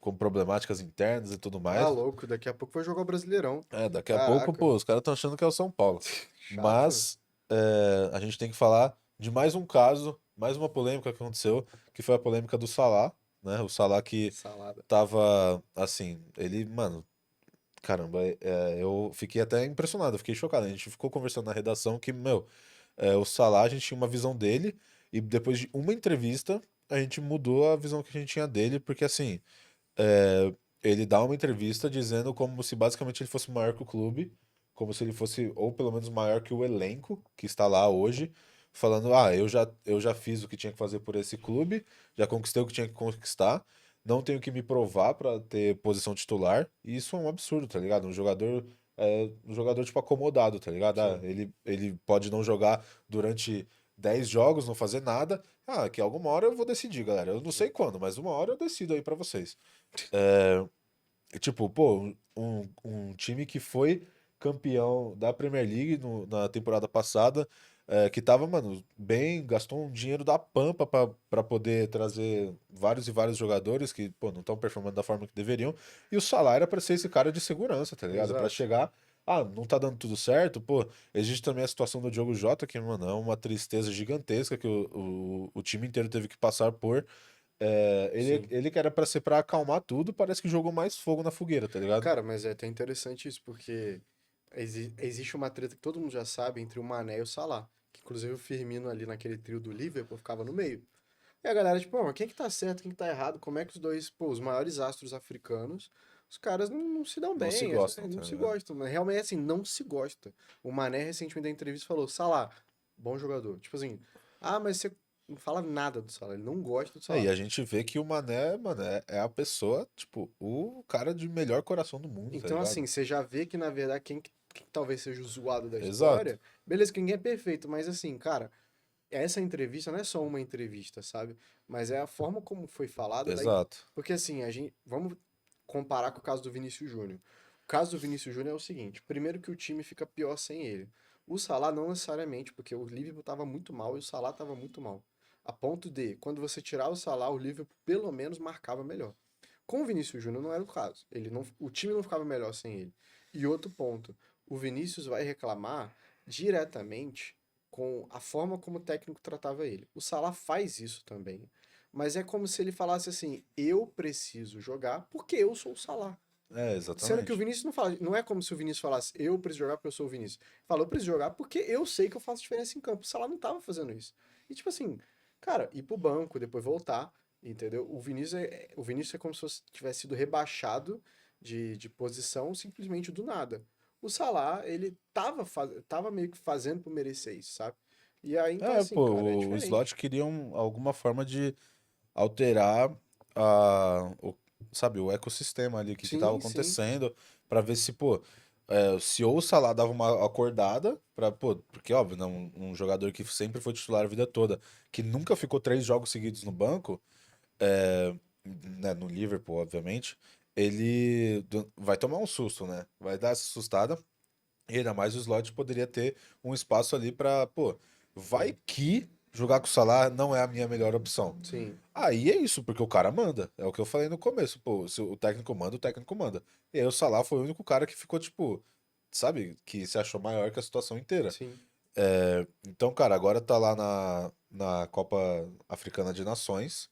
com problemáticas internas e tudo Tá mais. louco, daqui a pouco vai jogar o Brasileirão. Daqui a pouco, Caraca, pô, os caras estão achando que é o São Paulo. chato. Mas a gente tem que falar de mais um caso, mais uma polêmica que aconteceu, que foi a polêmica do Salah, né? O Salah que Salada. tava, assim, ele, mano, caramba, eu fiquei até impressionado, eu fiquei chocado. A gente ficou conversando na redação que, meu, o Salah, a gente tinha uma visão dele, e depois de uma entrevista, a gente mudou a visão que a gente tinha dele, porque, assim, é, ele dá uma entrevista dizendo como se basicamente ele fosse maior que o clube, como se ele fosse, ou pelo menos maior que o elenco que está lá hoje, falando: eu já fiz o que tinha que fazer por esse clube, já conquistei o que tinha que conquistar, não tenho que me provar para ter posição titular, e isso é um absurdo, tá ligado? Um jogador tipo acomodado, tá ligado? Sim. Ele pode não jogar durante 10 jogos, não fazer nada. Que alguma hora eu vou decidir, galera. Eu não sei quando, mas uma hora eu decido aí pra vocês. Tipo, pô, um time que foi campeão da Premier League na temporada passada, que tava, mano, bem, gastou um dinheiro da pampa pra poder trazer vários e vários jogadores que, pô, não estão performando da forma que deveriam, e o Salah era pra ser esse cara de segurança, tá ligado? Pra Exato. chegar, não tá dando tudo certo, pô, existe também a situação do Diogo Jota, que, mano, é uma tristeza gigantesca que o time inteiro teve que passar por. Ele, Sim. ele que era pra ser pra acalmar tudo, parece que jogou mais fogo na fogueira, tá ligado? Cara, mas é até interessante isso, porque existe uma treta que todo mundo já sabe entre o Mané e o Salah. Que inclusive o Firmino ali naquele trio do Liverpool ficava no meio. E a galera, tipo, mas quem que tá certo, quem que tá errado? Como é que os dois, pô, os maiores astros africanos, os caras não se dão Não se bem, gostam, não tá se ligado? gostam. Mas realmente, assim, não se gosta. O Mané recentemente da entrevista falou, Salah, bom jogador. Tipo assim, mas você não fala nada do Salah, ele não gosta do E Salah. a gente vê que o Mané, mano, é a pessoa, tipo, o cara de melhor coração do mundo, tá Então, ligado? assim, você já vê que, na verdade, quem talvez seja o zoado da Exato, história, beleza, que ninguém é perfeito, mas assim, cara, essa entrevista não é só uma entrevista, sabe? Mas é a forma como foi falada daí. exato. Porque assim, vamos comparar com o caso do Vinícius Júnior. O caso do Vinícius Júnior é o seguinte: primeiro que o time fica pior sem ele. O Salah não necessariamente, porque o Liverpool estava muito mal e o Salah estava muito mal. A ponto de, quando você tirar o Salah, o Liverpool pelo menos marcava melhor. Com o Vinícius Júnior não era o caso. O time não ficava melhor sem ele. E outro ponto, o Vinícius vai reclamar diretamente com a forma como o técnico tratava ele. O Salah faz isso também, mas é como se ele falasse assim: "Eu preciso jogar porque eu sou o Salah". Sendo que o Exatamente. Vinícius não fala, não é como se o Vinícius falasse: "Eu preciso jogar porque eu sou o Vinícius". Fala: "Eu preciso jogar porque eu sei que eu faço diferença em campo". O Salah não tava fazendo isso. E tipo assim, cara, ir pro banco, depois voltar, entendeu? O Vinícius é como se tivesse sido rebaixado de posição simplesmente do nada. O Salah, ele tava meio que fazendo por merecer isso, sabe? E aí, então assim, cara, é Pô, o diferente. Slot queria alguma forma de alterar o, sabe, o ecossistema ali, o que tava Sim, sim, acontecendo, pra ver se, pô, se ou o Salah dava uma acordada, pô, porque, óbvio, né, um jogador que sempre foi titular a vida toda, que nunca ficou 3 jogos seguidos no banco, é, né, no Liverpool, obviamente, ele vai tomar um susto, né? Vai dar essa assustada. E ainda mais o Slot poderia ter um espaço ali pra, pô, vai que jogar com o Salah não é a minha melhor opção. sim, Aí é isso, porque o cara manda. É o que eu falei no começo, pô, se o técnico manda, o técnico manda. E aí o Salah foi o único cara que ficou, tipo, sabe, que se achou maior que a situação inteira. sim. Então, cara, agora tá lá na Copa Africana de Nações.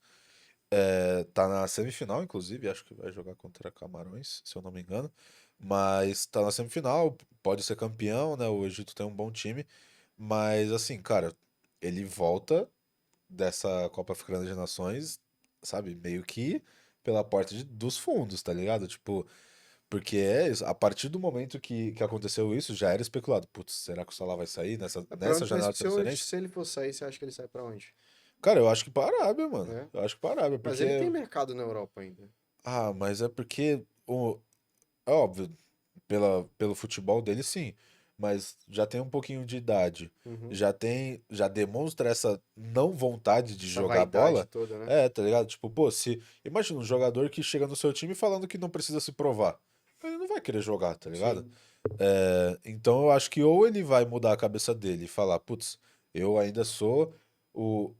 Tá na semifinal, inclusive, acho que vai jogar contra Camarões, se eu não me engano. Mas tá na semifinal, pode ser campeão, né? O Egito tem um bom time. Mas assim, cara, ele volta dessa Copa Africana de Nações, sabe? Meio que pela porta dos fundos, tá ligado? Tipo, porque a partir do momento que aconteceu isso, já era especulado. Putz, será que o Salah vai sair Pra nessa onde, mas janela de transferência? se ele for sair, você acha que ele sai pra onde? Cara, eu acho que para a Arábia, mano. Né? Eu acho que para a Arábia, Mas ele tem porque. mercado na Europa ainda. Mas é porque. É óbvio, pelo futebol dele, sim. mas já tem um pouquinho de idade, Uhum. já demonstra essa não vontade de Essa jogar vaidade bola, toda, né? tá ligado? Tipo, pô, se imagina um jogador que chega no seu time falando que não precisa se provar. Ele não vai querer jogar, tá ligado? Sim. Então eu acho que ou ele vai mudar a cabeça dele e falar, putz, eu ainda sou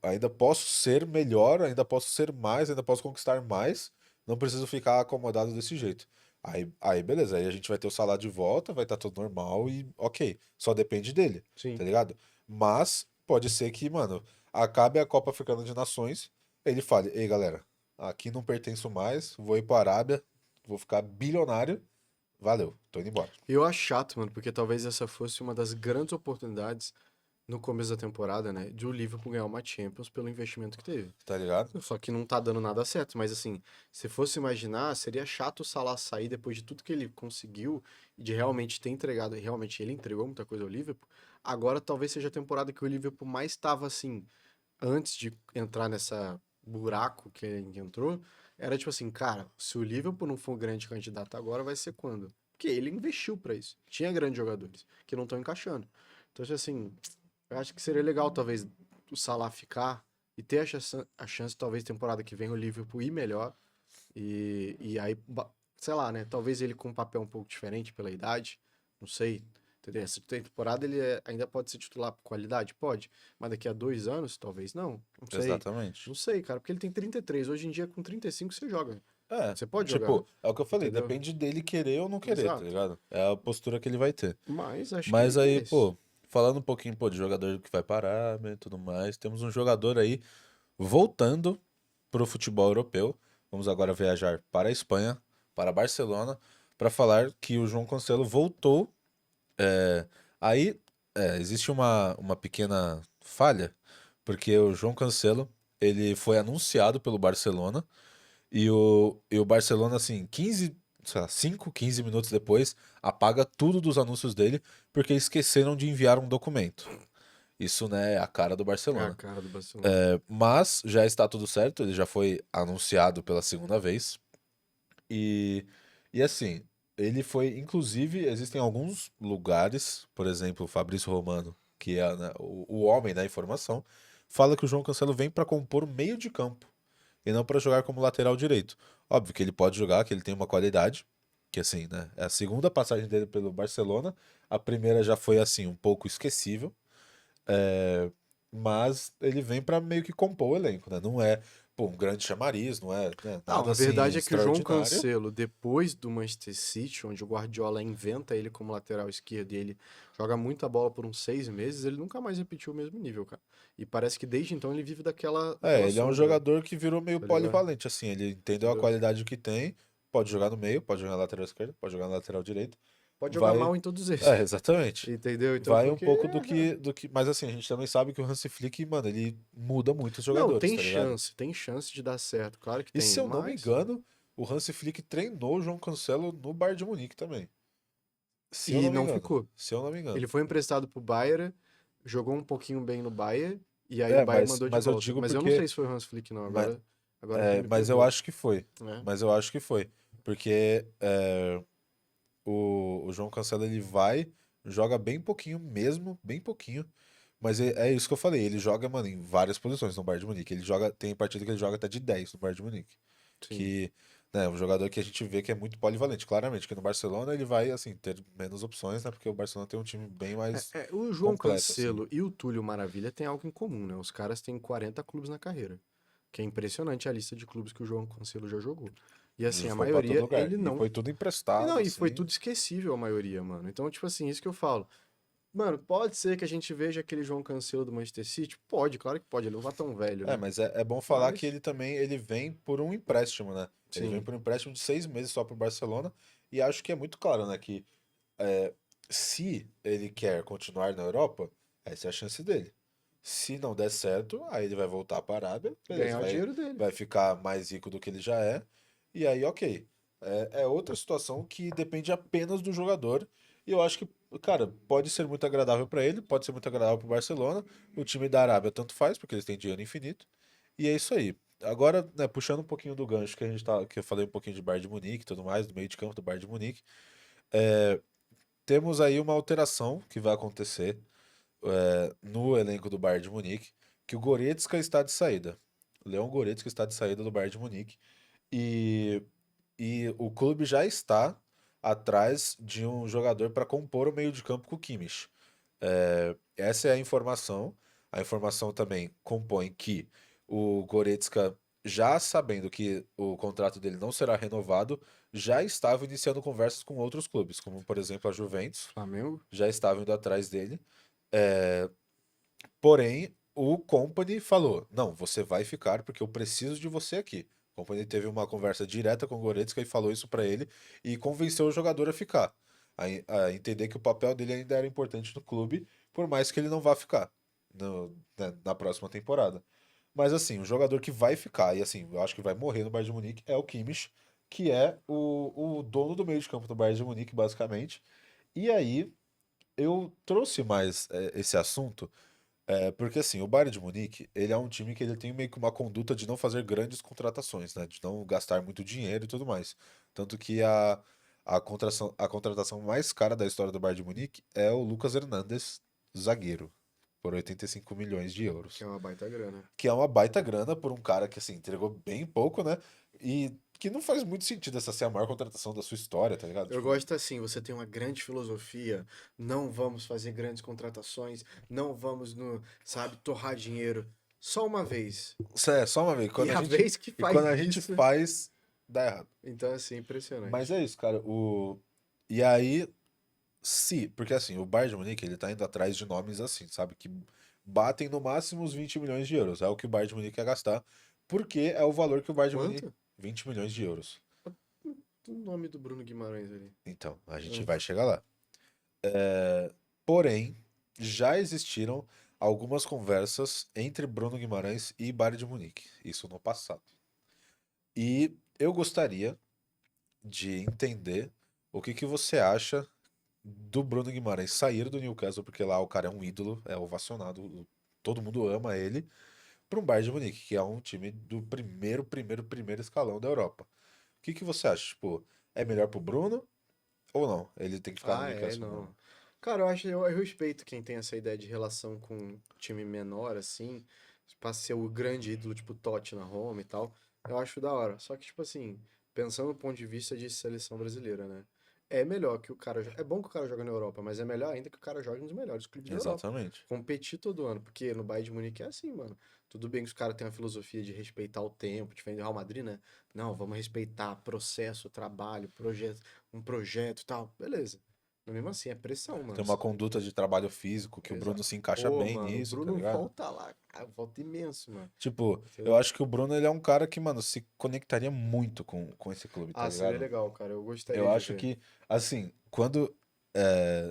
ainda posso ser melhor, ainda posso ser mais, ainda posso conquistar mais, não preciso ficar acomodado desse jeito. Aí beleza, aí a gente vai ter o salário de volta, vai estar tudo normal e ok, só depende dele, tá Sim. ligado? Mas pode ser que, mano, acabe a Copa Africana de Nações, ele fale, ei galera, aqui não pertenço mais, vou ir pra Arábia, vou ficar bilionário, valeu, tô indo embora. Eu acho chato, mano, porque talvez essa fosse uma das grandes oportunidades no começo da temporada, né, de o Liverpool ganhar uma Champions pelo investimento que teve. Tá ligado? Só que não tá dando nada certo, mas assim, se fosse imaginar, seria chato o Salah sair depois de tudo que ele conseguiu e de realmente ter entregado, e realmente ele entregou muita coisa ao Liverpool. Agora talvez seja a temporada que o Liverpool mais estava assim, antes de entrar nessa buraco que ele entrou, era tipo assim, cara, se o Liverpool não for um grande candidato agora, vai ser quando? Porque ele investiu pra isso. Tinha grandes jogadores que não estão encaixando. Então, assim, eu acho que seria legal talvez o Salah ficar e ter a chance talvez temporada que vem o Liverpool ir melhor e aí, sei lá, né? Talvez ele com um papel um pouco diferente pela idade, não sei. Entendeu? Essa temporada ele ainda pode ser titular por qualidade? Pode. Mas daqui a 2 anos, talvez não. Não sei. Exatamente. Não sei, cara, porque ele tem 33. Hoje em dia, com 35, você joga. É, Você pode jogar, tipo, é o que eu falei, entendeu? depende dele querer ou não querer, tá Exato. ligado? É a postura que ele vai ter. Mas acho que Mas aí, é isso. pô, falando um pouquinho, pô, de jogador que vai parar, né, e tudo mais, temos um jogador aí voltando pro futebol europeu. Vamos agora viajar para a Espanha, para Barcelona, para falar que o João Cancelo voltou. É, aí, existe uma pequena falha, porque o João Cancelo, ele foi anunciado pelo Barcelona. E o Barcelona, assim, 15, sei lá, 5, 15 minutos depois, apaga tudo dos anúncios dele porque esqueceram de enviar um documento. Isso, né, é a cara do É a Barcelona. cara do Barcelona. Mas já está tudo certo, ele já foi anunciado pela segunda vez. E, e assim, ele foi, inclusive, existem alguns lugares, por exemplo, o Fabrício Romano, que é, né, o homem da informação, fala que o João Cancelo vem para compor o meio de campo e não para jogar como lateral direito. Óbvio que ele pode jogar, que ele tem uma qualidade, que assim, né? É a segunda passagem dele pelo Barcelona. A primeira já foi assim, um pouco esquecível, é, mas ele vem para meio que compor o elenco, né? Não é, pô, um grande chamariz, não é, né, Não, nada a assim verdade é que o João extraordinário. Cancelo, depois do Manchester City, onde o Guardiola inventa ele como lateral esquerdo e ele joga muita bola por uns 6 meses, ele nunca mais repetiu o mesmo nível, cara. E parece que desde então ele vive daquela Ele é um sombra, jogador que virou meio tá ligado? polivalente, assim, ele entendeu a Entendeu? qualidade que tem, pode jogar no meio, pode jogar na lateral esquerda, pode jogar na lateral direita, Pode jogar vai. mal em todos esses, Exatamente. entendeu? Então, Vai um porque. pouco do que. Mas assim, a gente também sabe que o Hansi Flick, mano, ele muda muito os Não, jogadores, tá ligado? tem chance de dar certo, claro que E se tem, eu não me mas. engano, o Hansi Flick treinou o João Cancelo no Bayern de Munique também. Se eu E não me não engano. ficou. Se eu não me engano. Ele foi emprestado pro Bayern, jogou um pouquinho bem no Bayern, e aí o Bayern Mas, mandou de mas eu volta. digo Mas eu não porque. sei se foi o Hans Flick, não. Mas, Agora tu me mas eu pegou, acho que foi. né? Mas eu acho que foi. Porque o João Cancelo ele vai, joga bem pouquinho mesmo, bem pouquinho. Mas é isso que eu falei. Ele joga, mano, em várias posições no Bayern de Munique. Ele joga, tem partida que ele joga até de 10 no Bayern de Munique. Sim. Que, né, é um jogador que a gente vê que é muito polivalente. Claramente que no Barcelona ele vai, assim, ter menos opções, né? Porque o Barcelona tem um time bem mais O João completo, assim. Cancelo e o Túlio Maravilha têm algo em comum, né? Os caras têm 40 clubes na carreira. Que é impressionante a lista de clubes que o João Cancelo já jogou. E assim, Já a foi pra todo maioria, lugar. ele E não. foi tudo E não, emprestado, e foi assim. tudo esquecível a maioria, mano. Então, tipo assim, isso que eu falo. Mano, pode ser que a gente veja aquele João Cancelo do Manchester City? Pode, claro que pode. Ele não vai tão velho, né? Mas é bom falar que Mas, ele também ele vem por um empréstimo, né? Ele vem sim. por um empréstimo de 6 meses só pro Barcelona. E acho que é muito claro, né? Que é, se ele quer continuar na Europa, essa é a chance dele. Se não der certo, aí ele vai voltar para a Arábia, beleza, Ganhar o dinheiro dele. vai ficar mais rico do que ele já é, e aí ok. É outra situação que depende apenas do jogador, e eu acho que, cara, pode ser muito agradável para ele, pode ser muito agradável para o Barcelona, o time da Arábia tanto faz, porque eles têm dinheiro infinito, e é isso aí. Agora, né, puxando um pouquinho do gancho que a gente tá, que eu falei um pouquinho de Bayern de Munique e tudo mais, do meio de campo do Bayern de Munique, temos aí uma alteração que vai acontecer no elenco do Bayern de Munique, que o Goretzka está de saída. O Leon Goretzka está de saída do Bayern de Munique e, e o clube já está atrás de um jogador para compor o meio de campo com o Kimmich. Essa é a informação. A informação também compõe que o Goretzka, já sabendo que o contrato dele não será renovado, já estava iniciando conversas com outros clubes, como por exemplo a Juventus, Flamengo? já estava indo atrás dele. É, Porém, o Company falou: não, você vai ficar porque eu preciso de você aqui. O Company teve uma conversa direta com o Goretzka e falou isso pra ele e convenceu o jogador a ficar, a entender que o papel dele ainda era importante no clube, por mais que ele não vá ficar na próxima temporada. Mas assim, o jogador que vai ficar, e assim, eu acho que vai morrer no Bayern de Munique, é o Kimmich, que é o dono do meio de campo do Bayern de Munique, basicamente. E aí, eu trouxe mais esse assunto porque assim, o Bayern de Munique, ele é um time que ele tem meio que uma conduta de não fazer grandes contratações, né? De não gastar muito dinheiro e tudo mais. Tanto que a contratação mais cara da história do Bayern de Munique é o Lucas Hernandes, zagueiro, por 85 milhões de Que euros. é uma baita grana. Que é uma baita grana por um cara que, assim, entregou bem pouco, né? E que não faz muito sentido essa ser a maior contratação da sua história, tá ligado? Eu Tipo, gosto assim, você tem uma grande filosofia, não vamos fazer grandes contratações, não vamos no, sabe, torrar dinheiro. Só uma vez. só uma vez. E a vez que E faz quando a gente isso, faz, dá errado. então assim, Mas impressionante. é isso, cara. E aí, porque assim, o Bayern de Munique, ele tá indo atrás de nomes assim, sabe? Que batem no máximo os 20 milhões de euros. É o que o Bayern de Munique quer gastar, porque é o valor que o Bayern de Munique... Quanto? 20 milhões de euros. O nome do Bruno Guimarães ali. Então, a gente Hum. vai chegar lá. Porém, já existiram algumas conversas entre Bruno Guimarães e Bayern de Munique. Isso no passado. E eu gostaria de entender o que que você acha do Bruno Guimarães sair do Newcastle, porque lá o cara é um ídolo, é ovacionado, todo mundo ama ele, para um Bayern de Munique, que é um time do primeiro escalão da Europa. O que que você acha? Tipo, é melhor pro Bruno ou não? Ele tem que ficar no Ah, é, Newcastle não. mesmo. Cara, eu respeito quem tem essa ideia de relação com um time menor, assim, pra ser o grande ídolo, tipo Totti na Roma e tal. Eu acho da hora. Só que, tipo assim, pensando do ponto de vista de seleção brasileira, né? É melhor que o cara. É bom que o cara joga na Europa, mas é melhor ainda que o cara jogue nos melhores clubes da Europa. Exatamente. Competir todo ano, porque no Bayern de Munique é assim, mano. Tudo bem que os caras têm uma filosofia de respeitar o tempo, diferente do Real Madrid, né? Não, vamos respeitar processo, trabalho, projeto, um projeto e tal. Beleza. Mas mesmo assim, é pressão, Tem mano. uma conduta de trabalho físico que o Bruno Exato. se encaixa Pô, bem mano, o nisso, tá Bruno ligado? volta lá, cara, volta imenso, mano. Tipo, eu Entendeu? acho que o Bruno ele é um cara que, mano, se conectaria muito com esse clube, tá Ah, seria ligado? legal, cara. Eu gostaria Eu de acho ver. que, assim, quando.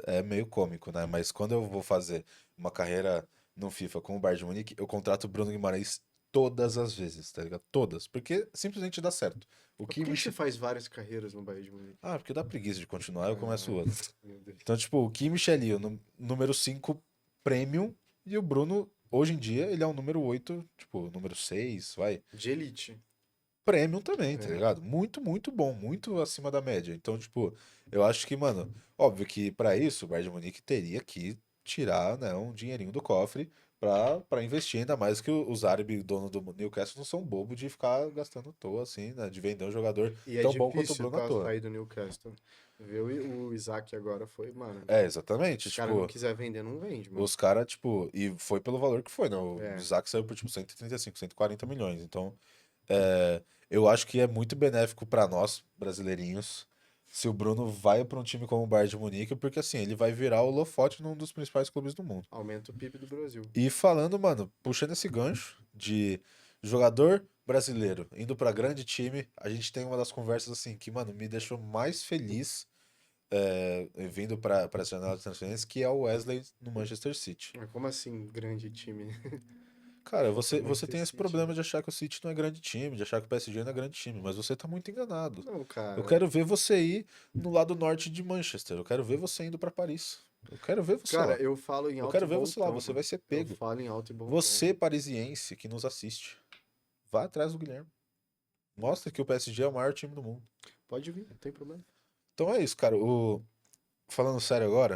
É meio cômico, né? Mas quando eu vou fazer uma carreira no FIFA com o Bayern de Munique, eu contrato o Bruno Guimarães todas as vezes, tá ligado? Todas. Porque simplesmente dá certo. O Mas por que que você Kimmich. faz várias carreiras no Bayern de Munique? Ah, porque dá preguiça de continuar, eu começo Ah, outra. meu Deus. Então, tipo, o Kimmich é ali, o número 5 premium, e o Bruno, hoje em dia, ele é o número 8 tipo, número 6 vai. De elite. Premium também, tá É. ligado? Muito, muito bom, muito acima da média. Então, tipo, eu acho que, mano, óbvio que pra isso o Bayern de Munique teria que tirar, né, um dinheirinho do cofre pra investir, ainda mais que os árabes, dono do Newcastle, não são bobo de ficar gastando à toa, assim, né, de vender um jogador E é tão bom quanto o difícil Bruno à tá toa. sair do Newcastle. Ver o Isaac agora foi, mano. Exatamente, Os caras não tipo, quiser vender, não vende, mano. os caras, tipo, e foi pelo valor que foi, né? O É. Isaac saiu por, tipo, 135, 140 milhões. Então, eu acho que é muito benéfico pra nós, brasileirinhos, se o Bruno vai pra um time como o Bayern de Munique, porque assim, ele vai virar o holofote num dos principais clubes do mundo. Aumenta o PIB do Brasil. E falando, mano, puxando esse gancho de jogador brasileiro indo pra grande time, a gente tem uma das conversas assim que, mano, me deixou mais feliz vindo pra essa janela de transferências, que é o Wesley no Manchester City. Mas como assim, grande time? Cara, O você Manchester tem esse City. problema de achar que o City não é grande time, de achar que o PSG não é grande time, mas você tá muito enganado. Não, Eu cara. quero ver você ir no lado norte de Manchester. Eu quero ver você indo pra Paris. Eu quero ver você Cara, lá. eu falo em Eu alto quero e ver bom você lá. tom, Você vai mano. ser Eu pego. falo em alto e bom tom. Você, parisiense, que nos assiste, vá atrás do Guilherme. Mostra que o PSG é o maior time do mundo. Pode vir, não tem problema. Então é isso, cara. falando sério agora,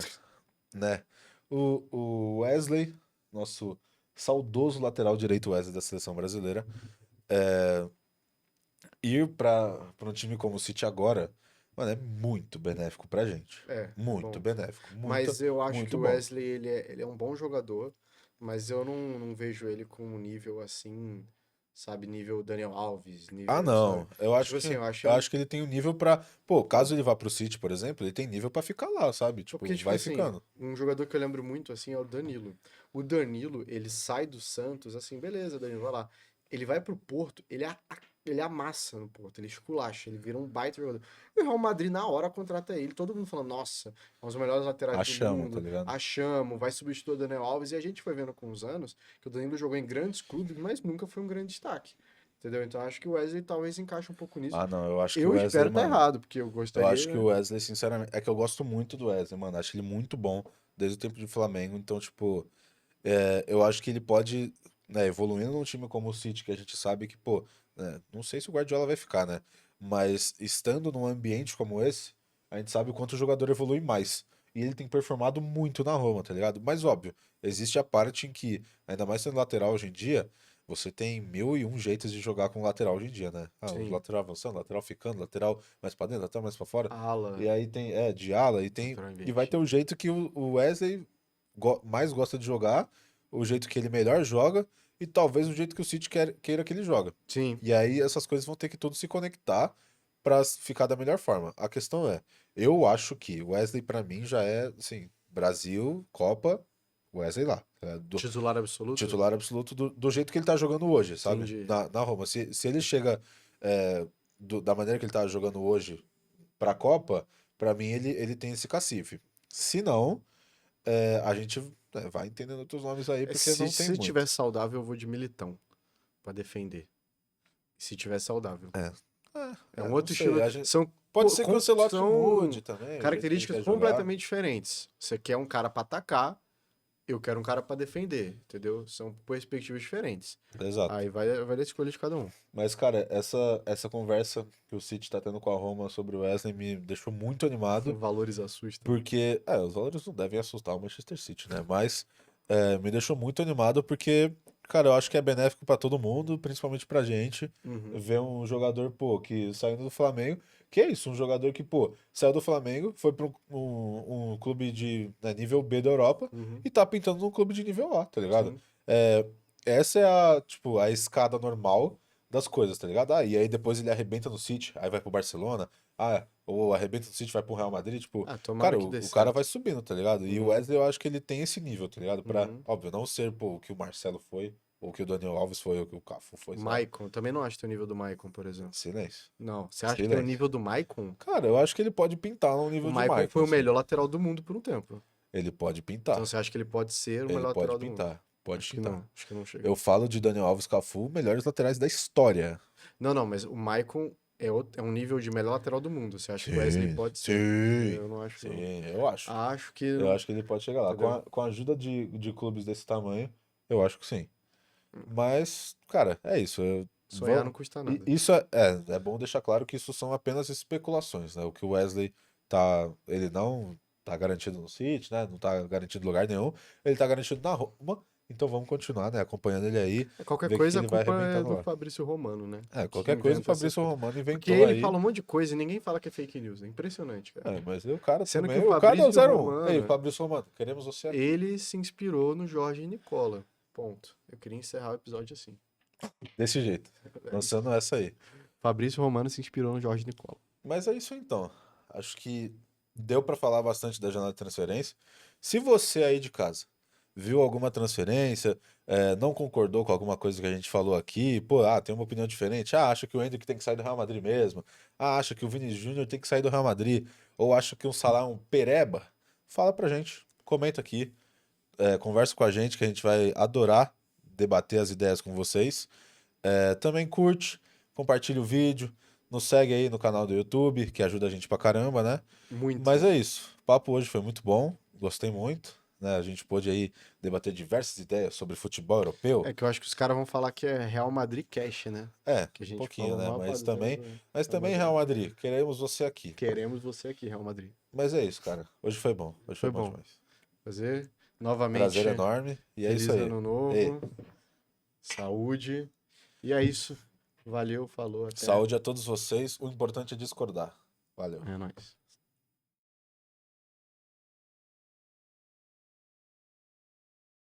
né? O Wesley, nosso saudoso lateral direito Wesley da seleção brasileira, ir para um time como o City agora, mano, é muito benéfico pra gente. É Muito bom. benéfico. Muito, Mas eu acho que muito o bom. Wesley, ele é um bom jogador, mas eu não vejo ele com um nível assim, sabe, nível Daniel Alves, Ah, nível, sabe? não. Eu acho Tipo assim, que eu acho eu um. acho que ele tem o nível pra. Pô, caso ele vá pro City, por exemplo, ele tem nível pra ficar lá, sabe? Tipo, Porque, tipo vai assim, ficando. um jogador que eu lembro muito, assim, é o Danilo. O Danilo, ele sai do Santos, assim, beleza, Danilo, vai lá. Ele vai pro Porto, ele amassa no Porto, ele esculacha, ele vira um baita jogador. E o Real Madrid, na hora, contrata ele, todo mundo falando, nossa, é um dos melhores laterais do Achamos, tá mundo, ligado? achamos, vai substituir o Daniel Alves. E a gente foi vendo com os anos que o Danilo jogou em grandes clubes, mas nunca foi um grande destaque. Entendeu? Então acho que o Wesley talvez encaixe um pouco nisso. Ah, não, eu acho que o Eu Wesley, espero estar mano. errado, porque eu Eu gostaria, acho que o né? Wesley, sinceramente, é que eu gosto muito do Wesley, mano. Acho ele muito bom desde o tempo de Flamengo. Então, tipo, eu acho que ele pode, né, evoluindo num time como o City, que a gente sabe que, pô, né, não sei se o Guardiola vai ficar, né? Mas estando num ambiente como esse, a gente sabe o quanto o jogador evolui mais. E ele tem performado muito na Roma, tá ligado? Mas óbvio, existe a parte em que, ainda mais sendo lateral hoje em dia, você tem mil e um jeitos de jogar com lateral hoje em dia, né? Ah, o Sim. lateral avançando, lateral ficando, lateral mais pra dentro, lateral mais pra fora. Ala, E aí tem, de ala, lateral e vai ter o invertido. jeito que o Wesley mais gosta de jogar, o jeito que ele melhor joga e talvez o jeito que o City queira que ele joga. Sim. E aí essas coisas vão ter que tudo se conectar pra ficar da melhor forma. A questão é, eu acho que o Wesley pra mim já é, assim, Brasil, Copa, Wesley lá. Do Titular absoluto? titular absoluto do jeito que ele tá jogando hoje, sabe? Entendi. Na Roma. Se ele chega é, da maneira que ele tá jogando hoje pra Copa, pra mim ele tem esse cacife. Se não, a gente vai entendendo outros nomes aí, porque não tem Se tiver muito. saudável, eu vou de Militão pra defender. Se tiver saudável. É, É um não outro estilo. sei. A gente, São, pode ser que o Ancelotti são mude também, o jeito que ele características quer jogar. completamente diferentes. Você quer um cara pra atacar, eu quero um cara pra defender, entendeu? São perspectivas diferentes. Exato. Aí vai da escolha de cada um. Mas, cara, essa conversa que o City tá tendo com a Roma sobre o Wesley me deixou muito animado, Valores assustam. porque, os valores não devem assustar o Manchester City, né? Mas me deixou muito animado porque, cara, eu acho que é benéfico pra todo mundo, principalmente pra gente, Uhum, ver um jogador, pô, que saindo do Flamengo, que é isso, um jogador que, pô, saiu do Flamengo, foi pra um clube de nível B da Europa uhum, e tá pintando num clube de nível A, tá ligado? sim. É, essa é tipo, a escada normal das coisas, tá ligado? E aí depois ele arrebenta no City, aí vai pro Barcelona, ou arrebenta no City, vai pro Real Madrid, tipo, Ah, tomara cara, que o, dê o cara vai certo. subindo, tá ligado? E o Uhum, Wesley eu acho que ele tem esse nível, tá ligado? Pra, uhum. óbvio, não ser, pô, o que o Marcelo foi, ou o que o Daniel Alves foi, ou o que o Cafu foi, sei lá. Maicon, também não acho que tem o nível do Maicon, por exemplo. Silêncio. Não, você acha que tem o Silêncio. nível do Maicon? Cara, eu acho que ele pode pintar no O nível de Maicon foi Maicon, o assim. melhor lateral do mundo por um tempo. Ele pode Então pintar. você acha que ele pode ser o Ele melhor pode lateral do mundo? pintar. Pode pintar. Acho que não chega. Eu falo de Daniel Alves Cafu, melhores laterais da história. Não, não, mas o Maicon é um nível de melhor lateral do mundo. Você acha que o Wesley Sim, pode ser? sim, Eu não acho, não. sim, eu acho. Acho que, Eu acho que ele pode chegar lá. entendeu? Com a ajuda de clubes desse tamanho, eu acho que sim. Mas, cara, é isso. Sonhar não custa nada. Isso é bom deixar claro que isso são apenas especulações, né? O que o Wesley ele não tá garantido no City, né? Não tá garantido em lugar nenhum. Ele tá garantido na Roma. Então vamos continuar, né? Acompanhando ele aí, Qualquer ver o que que coisa, a ele vai culpa é arrebentando do lá. Fabrício Romano, né? Que Qualquer coisa o inventa essas Fabrício coisas. Romano Porque inventou ele aí. fala um monte de coisa e ninguém fala que é fake news. É impressionante, cara. Mas o cara Sendo que também. o O cara é o Fabrício 01. Ei, Romano, Fabrício Romano, queremos você aqui. ele se inspirou no Jorge Nicola. Ponto. Eu queria encerrar o episódio assim. Desse jeito. É isso. Lançando essa aí. Fabrício Romano se inspirou no Jorge Nicola. Mas é isso então. Acho que deu pra falar bastante da janela de transferência. Se você aí de casa viu alguma transferência, não concordou com alguma coisa que a gente falou aqui, pô, tem uma opinião diferente, acha que o Endrick tem que sair do Real Madrid mesmo, acha que o Vini Júnior tem que sair do Real Madrid, ou acha que um Salah é um pereba, fala pra gente, comenta aqui, conversa com a gente que a gente vai adorar debater as ideias com vocês. Também curte, compartilha o vídeo, nos segue aí no canal do YouTube, que ajuda a gente pra caramba, né? Mas Muito. é isso. O papo hoje foi muito bom, gostei muito. né? A gente pôde aí debater diversas ideias sobre futebol europeu. É que eu acho que os caras vão falar que é Real Madrid Cash, né? É, Que a um gente pouquinho, falou né? mal pra Mas Deus, também, né? mas Real também Real Madrid. Madrid, queremos você aqui. Queremos você aqui, Real Madrid. Mas é isso, cara. Hoje foi bom. Hoje foi Foi bom bom. demais. Fazer Prazer novamente enorme. E é isso feliz aí. ano Ei, novo, saúde. E é isso. Valeu, falou, até. saúde a todos vocês. O importante é discordar. Valeu. É nóis.